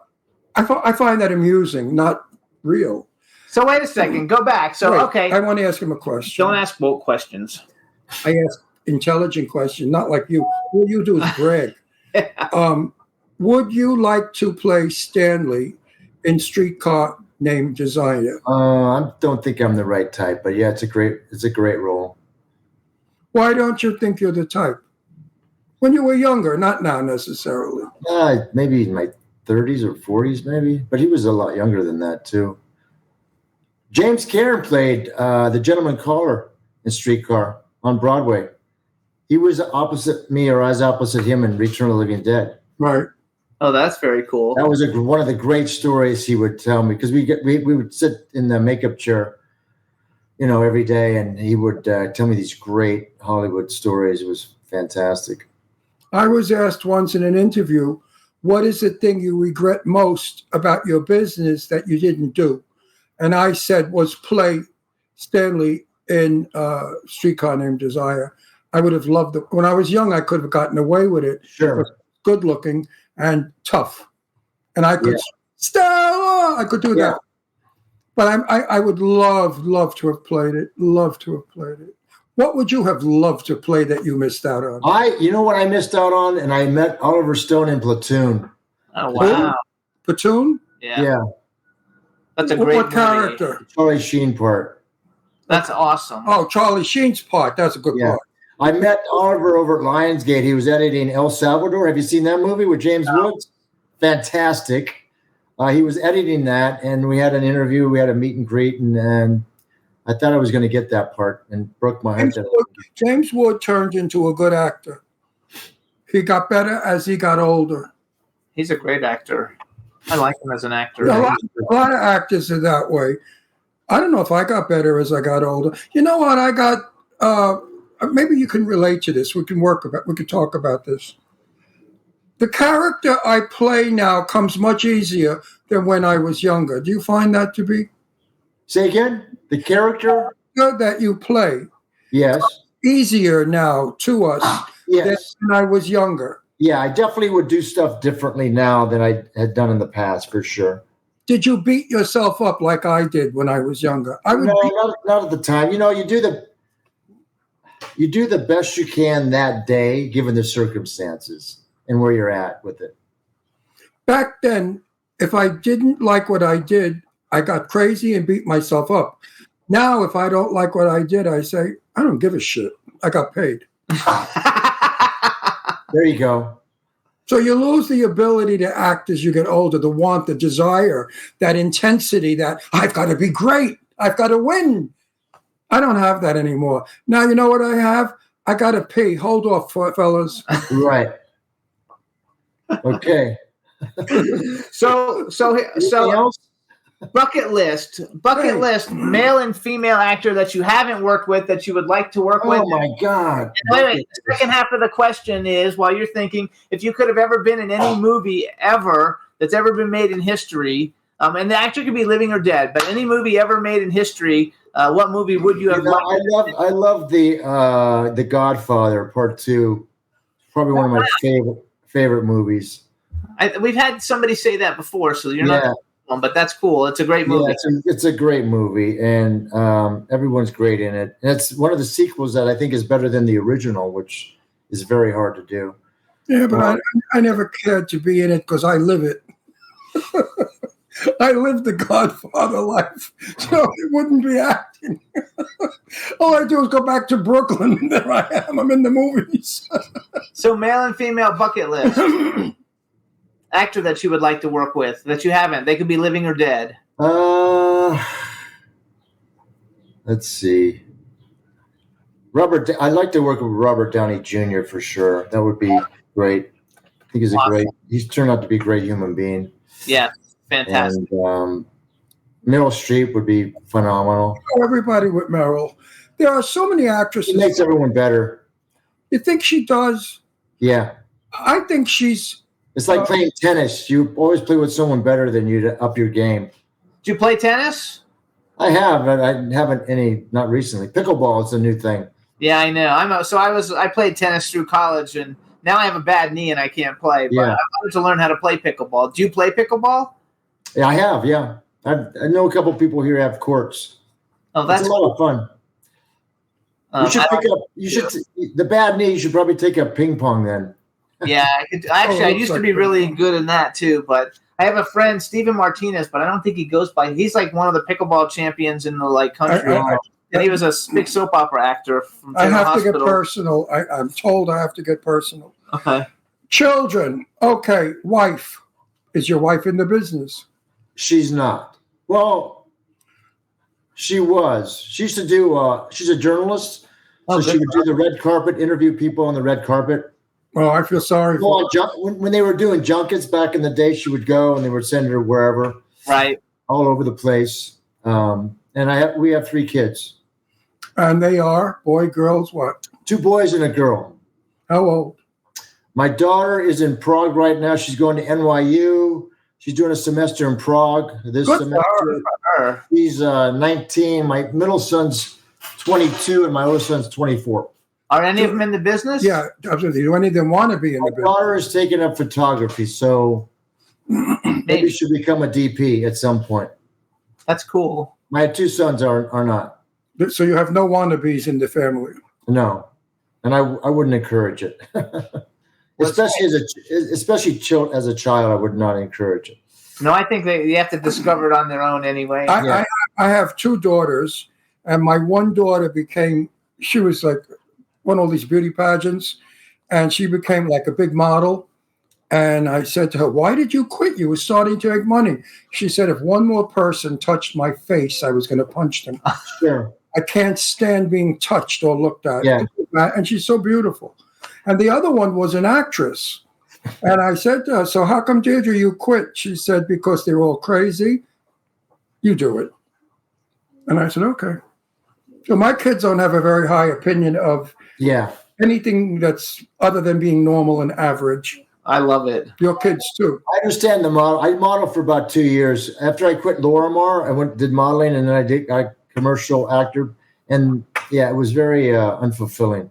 I find that amusing, not real. So wait a second. Go back. So, Wait, okay. I want to ask him a question. Don't ask woke questions. I ask intelligent question, not like you. All you do is brag. Would you like to play Stanley in Streetcar Named Desire? I don't think I'm the right type, but yeah, it's a great role. Why don't you think you're the type? When you were younger, not now necessarily. Maybe in my 30s or 40s, maybe, but he was a lot younger than that too. James Cairn played the gentleman caller in Streetcar on Broadway. He was opposite me, or I was opposite him in Return of the Living Dead. Right. Oh, that's very cool. That was one of the great stories he would tell me, because we would sit in the makeup chair, every day, and he would tell me these great Hollywood stories. It was fantastic. I was asked once in an interview, what is the thing you regret most about your business that you didn't do? And I said was play Stanley in Streetcar Named Desire. I would have loved it. When I was young, I could have gotten away with it. Sure. Good looking and tough. And I could, Stella! I could do that. But I would love to have played it. Love to have played it. What would you have loved to play that you missed out on? You know what I missed out on? And I met Oliver Stone in Platoon. Oh, wow. Platoon? Yeah. That's a great What character? Charlie Sheen part. That's awesome. Oh, Charlie Sheen's part. That's a good part. I met Oliver over at Lionsgate. He was editing El Salvador. Have you seen that movie with James Woods? Fantastic. He was editing that, and we had an interview. We had a meet and greet, and I thought I was going to get that part, and broke my heart. James Wood turned into a good actor. He got better as he got older. He's a great actor. I like him as an actor. A lot of actors are that way. I don't know if I got better as I got older. You know what? I got. Maybe you can relate to this. We can talk about this. The character I play now comes much easier than when I was younger. Do you find that to be? Say again? The character that you play. Yes. Easier now to us than when I was younger. Yeah, I definitely would do stuff differently now than I had done in the past, for sure. Did you beat yourself up like I did when I was younger? Not at the time. You do the best you can that day, given the circumstances and where you're at with it. Back then, if I didn't like what I did, I got crazy and beat myself up. Now, if I don't like what I did, I say, I don't give a shit. I got paid. There you go. So you lose the ability to act as you get older, the want, the desire, that intensity, that I've got to be great. I've got to win. I don't have that anymore. Now, you know what I have? I got to pee. Hold off, fellas. Right. Okay. So bucket list, male and female actor that you haven't worked with that you would like to work with. Oh my God. Wait. The second half of the question is, while you're thinking, if you could have ever been in any movie ever that's ever been made in history, and the actor could be living or dead, but any movie ever made in history, what movie would you have liked? I love the Godfather Part 2. Probably one of my favorite movies. We've had somebody say that before, so you're not one, but that's cool. It's a great movie. Yeah, it's a great movie, and everyone's great in it. And it's one of the sequels that I think is better than the original, which is very hard to do. Yeah, but I never cared to be in it because I live it. I live the Godfather life, so it wouldn't be acting. All I do is go back to Brooklyn, and there I am. I'm in the movies. So male and female bucket list. Actor that you would like to work with that you haven't. They could be living or dead. Let's see. I'd like to work with Robert Downey Jr. for sure. That would be great. I think he's turned out to be a great human being. Yeah, fantastic. And Meryl Streep would be phenomenal. Everybody with Meryl. There are so many actresses. She makes everyone better. You think she does? Yeah. I think she's. It's like playing tennis. You always play with someone better than you to up your game. Do you play tennis? I have, but I haven't not recently. Pickleball is a new thing. Yeah, I know. I played tennis through college, and now I have a bad knee and I can't play. But I wanted to learn how to play pickleball. Do you play pickleball? Yeah, I have. Yeah, I know a couple people here have courts. Oh, that's a lot of fun. You should pick up. You should the bad knee. You should probably take up ping pong then. Yeah, I used to be really good in that too, but I have a friend, Steven Martinez, but I don't think he goes by. He's like one of the pickleball champions in the country. And he was a big soap opera actor from I have Hospital. to get personal. I'm told I have to get personal. Okay. Children. Okay. Wife. Is your wife in the business? She's not. Well, she was. She used to do, she's a journalist. So she would do the red carpet, interview people on the red carpet. Well, I feel sorry for her. When they were doing junkets back in the day, she would go and they would send her wherever. Right. All over the place. And we have 3 kids. And they are boy, girls, what? 2 boys and a girl. How old? My daughter is in Prague right now. She's going to NYU. She's doing a semester in Prague this semester. She's 19. My middle son's 22 and my older son's 24. Are any of them in the business? Yeah, absolutely. Do any of them want to be in the business? My daughter is taking up photography, so maybe she'll become a DP at some point. That's cool. My 2 sons are not. So you have no wannabes in the family? No, and I wouldn't encourage it. Especially as a child, I would not encourage it. No, I think you have to discover it on their own anyway. I have 2 daughters, and my one daughter she was like one of these beauty pageants, and she became like a big model. And I said to her, why did you quit? You were starting to make money. She said, if one more person touched my face, I was going to punch them. Sure. I can't stand being touched or looked at. Yeah. And she's so beautiful. And the other one was an actress. And I said to her, so how come, Deirdre, you quit? She said, because they're all crazy. You do it. And I said, okay. So my kids don't have a very high opinion of anything that's other than being normal and average. I love it. Your kids too. I understand the model. I modeled for about 2 years. After I quit Lorimar, I did modeling, and then I did commercial actor. And it was very unfulfilling,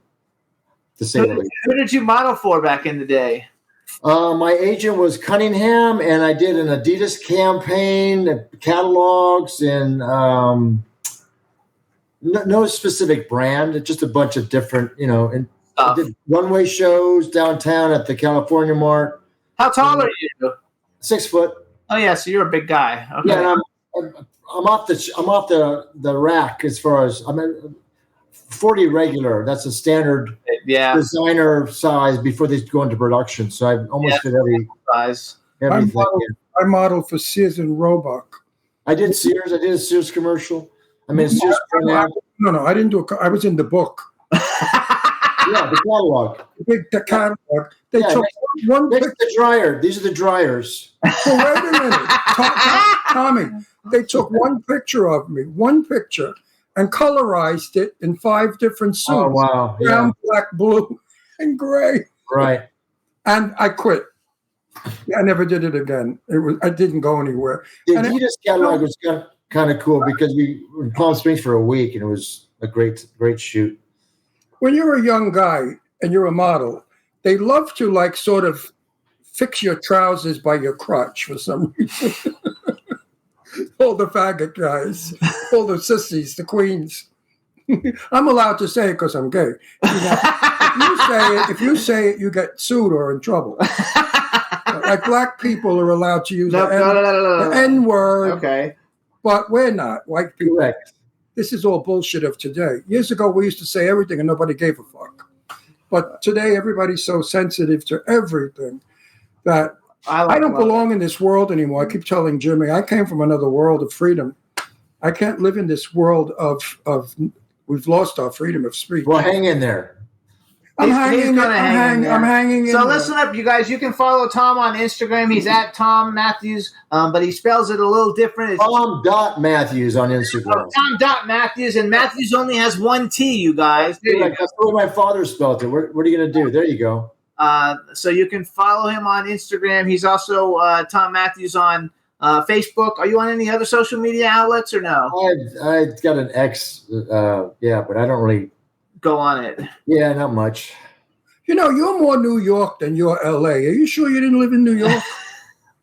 to say the least. Who did you model for back in the day? My agent was Cunningham, and I did an Adidas campaign, catalogs, and no specific brand, just a bunch of different, and I did runway shows downtown at the California Mart. How tall are you? 6 foot. Oh yeah, so you're a big guy. Okay. Yeah, and I'm off the rack as far as 40 regular. That's a standard designer size before they go into production. So I almost did every size. I modeled for Sears and Roebuck. I did Sears. I did a Sears commercial. Sears. No, I didn't do I was in the book. Yeah, the catalog. The catalog. They took one picture. The dryer. These are the dryers. Well, wait a minute. Tommy, they took one picture of me, and colorized it in 5 different suits. Oh, wow. Brown, black, blue, and gray. Right. And I quit. I never did it again. I didn't go anywhere. The Adidas catalog was kind of cool because we were in Palm Springs for a week, and it was a great shoot. When you're a young guy and you're a model, they love to sort of fix your trousers by your crotch for some reason. All the faggot guys, all the sissies, the queens. I'm allowed to say it because I'm gay. If you say it, you get sued or in trouble. Like black people are allowed to use the N-word. Okay. But we're not. White people. Correct. This is all bullshit of today. Years ago, we used to say everything and nobody gave a fuck. But today, everybody's so sensitive to everything that I don't belong in this world anymore. I keep telling Jimmy, I came from another world of freedom. I can't live in this world of we've lost our freedom of speech. Well, hang in there. I'm He's hanging. gonna hang in there. I'm hanging. So in listen up, you guys. You can follow Thom on Instagram. He's at Thom Mathews, but he spells it a little different. It's Thom.Mathews on Instagram. Thom.Mathews, and Mathews only has one T, you guys. There you go. That's the way my father spelled it. What are you going to do? There you go. So you can follow him on Instagram. He's also Thom Mathews on Facebook. Are you on any other social media outlets or no? I've got an X, but I don't really go on it. Yeah, not much. You know, you're more New York than you're LA. Are you sure you didn't live in New York?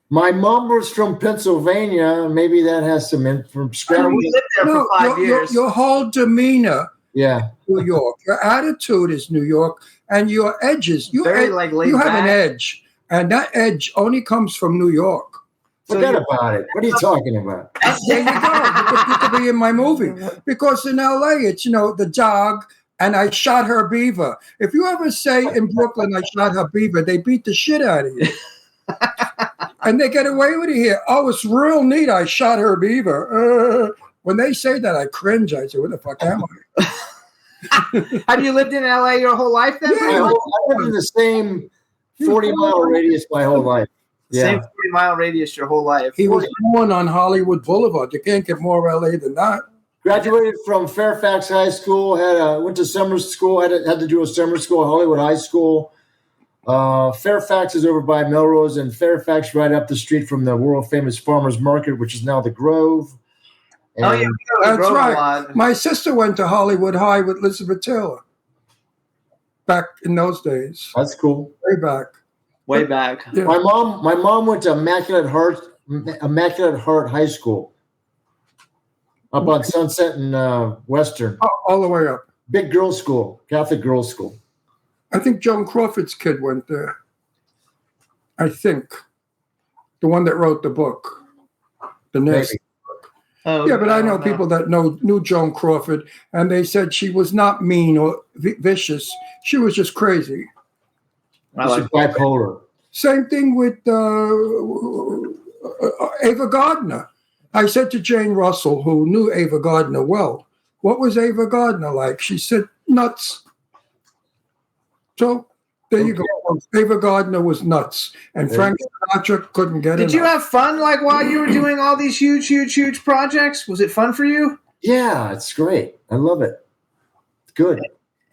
My mom was from Pennsylvania. Maybe that has some from Scranton. We lived there for 5 years. Your whole demeanor, New York. Your attitude is New York, and your edges. You Very, you have an edge, and that edge only comes from New York. Forget about it. What are you talking about? There you go. You could be in my movie because in LA, it's the dog. And I shot her beaver. If you ever say in Brooklyn, I shot her beaver, they beat the shit out of you. And they get away with it here. Oh, it's real neat. I shot her beaver. When they say that, I cringe. I say, what the fuck am I? Have you lived in LA your whole life then? Yeah, I lived in the same 40-mile radius my whole life. Yeah. Same 40-mile radius your whole life. He was born on Hollywood Boulevard. You can't get more LA than that. Graduated from Fairfax High School. Went to summer school. Had to do a summer school at Hollywood High School. Fairfax is over by Melrose, and Fairfax right up the street from the world famous Farmers Market, which is now the Grove. And that's right. My sister went to Hollywood High with Elizabeth Taylor back in those days. That's cool. Way back. Yeah. My mom went to Immaculate Heart High School. Up on Sunset and Western. All the way up. Big girls' school, Catholic girls' school. I think Joan Crawford's kid went there. I think. The one that wrote the book. The nasty book. Yeah, but I know people that knew Joan Crawford, and they said she was not mean or vicious. She was just crazy. She's bipolar. Same thing with Ava Gardner. I said to Jane Russell, who knew Ava Gardner well, what was Ava Gardner like? She said, nuts. So there you go. Ava Gardner was nuts. And Frank Sinatra couldn't get it. Did you have fun while you were doing all these huge projects? Was it fun for you? Yeah, it's great. I love it. It's good.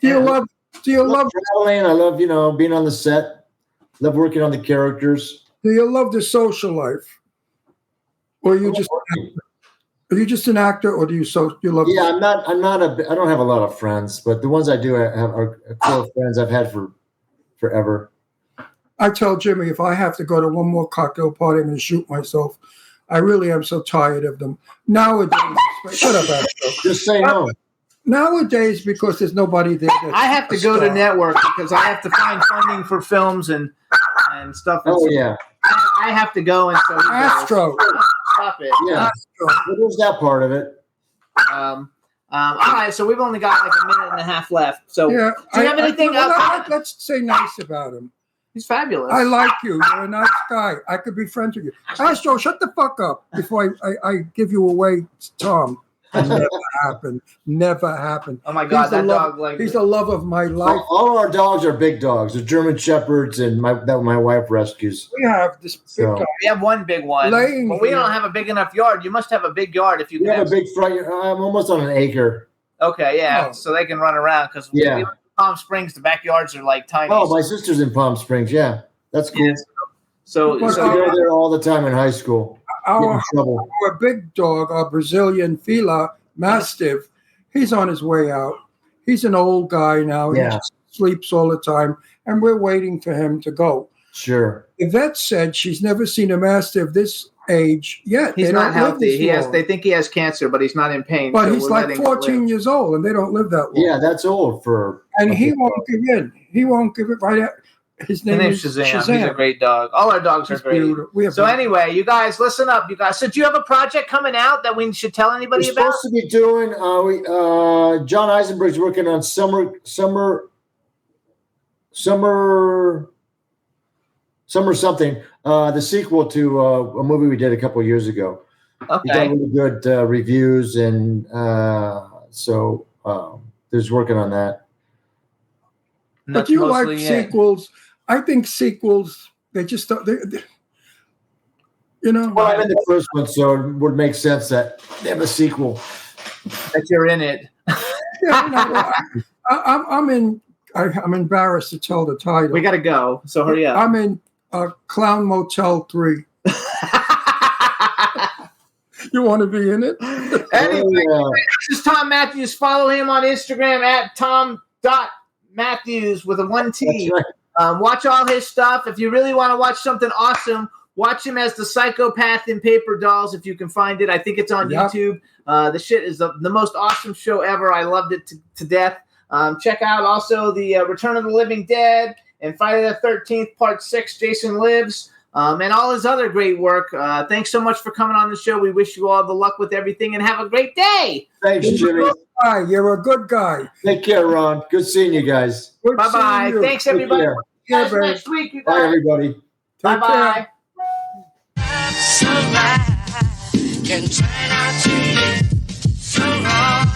Do you love traveling? I love, being on the set. Love working on the characters. Do you love the social life? Or are you just an actor, or do you love? Yeah, I don't have a lot of friends, but the ones I do have are core friends I've had for forever. I tell Jimmy if I have to go to one more cocktail party, I'm going to shoot myself. I really am so tired of them nowadays. Shut up, Astro. Just say no. Nowadays, because there's nobody there. I have to go to network because I have to find funding for films and stuff. Yeah. I have to go, and so Astro. Stop it. Yeah. There's that part of it. All right, so we've only got like a minute and a half left. So, yeah, do you have anything else? Let's say nice about him. He's fabulous. I like you. You're a nice guy. I could be friends with you. Astro, shut the fuck up before I give you away to Tom. Never happened. Never happened. Oh my God, that dog! He's the love of my life. All our dogs are big dogs. They're German Shepherds, and that my wife rescues. We have this big dog. We have one big one, but we don't have a big enough yard. You must have a big yard if you. We have a big front. I'm almost on an acre. Okay, yeah, so they can run around because Palm Springs, the backyards are like tiny. Oh, my sister's in Palm Springs. Yeah, that's cool. Yeah, so we go there all the time in high school. Our big dog, our Brazilian Fila Mastiff, he's on his way out. He's an old guy now. Yeah. He just sleeps all the time, and we're waiting for him to go. Sure. The vet said she's never seen a Mastiff this age yet. He's not healthy. They think he has cancer, but he's not in pain. But he's like 14 years old, and they don't live that long. Yeah, that's old for. And he won't give in. He won't give it right out. His name is Shazam. He's a great dog. All our dogs are great. So anyway, you guys, listen up. You guys. So do you have a project coming out that we should tell anybody about? We're supposed to be doing. John Eisenberg's working on summer something. The sequel to a movie we did a couple of years ago. Okay. We got really good reviews, and so there's working on that. But you like sequels. I think sequels, they just don't, you know. Well, I'm in the first one, so it would make sense that they have a sequel. That you're in it. Yeah, no, I'm embarrassed to tell the title. We got to go, so hurry up. I'm in Clown Motel 3. You want to be in it? Anyway, this is Thom Mathews. Follow him on Instagram at Thom.Mathews with a 1T. That's right. Watch all his stuff. If you really want to watch something awesome, watch him as the psychopath in Paper Dolls, if you can find it. I think it's on YouTube. The shit is the most awesome show ever. I loved it to death. Check out also the Return of the Living Dead and Friday the 13th, Part 6, Jason Lives, and all his other great work. Thanks so much for coming on the show. We wish you all the luck with everything and have a great day. Thanks, Jimmy. You're a good guy. Take care, Ron. Good seeing you guys. Bye-bye. Thanks, everybody. Yeah, next week, you guys. Bye, everybody. Bye-bye. Can turn out to be so wrong.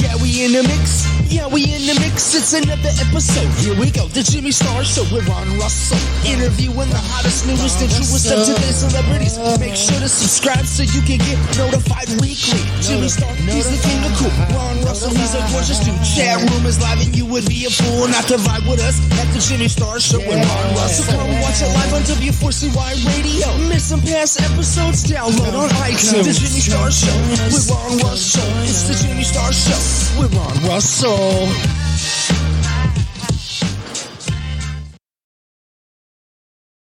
Yeah, we in the mix. Yeah, we in the mix. It's another episode. Here we go. The Jimmy Star Show with Ron Russell. Interviewing the hottest, newest, and truest of today's celebrities. Make sure to subscribe so you can get notified weekly. Jimmy Star, he's the king of cool. Ron Russell, he's a gorgeous dude. Chat room is live and you would be a fool not to vibe with us at the Jimmy Star Show with Ron Russell. Come watch it live on W4CY Radio. Miss some past episodes? Download on iTunes. The Jimmy Star Show with Ron Russell. It's the Jimmy Star Show with Ron Russell.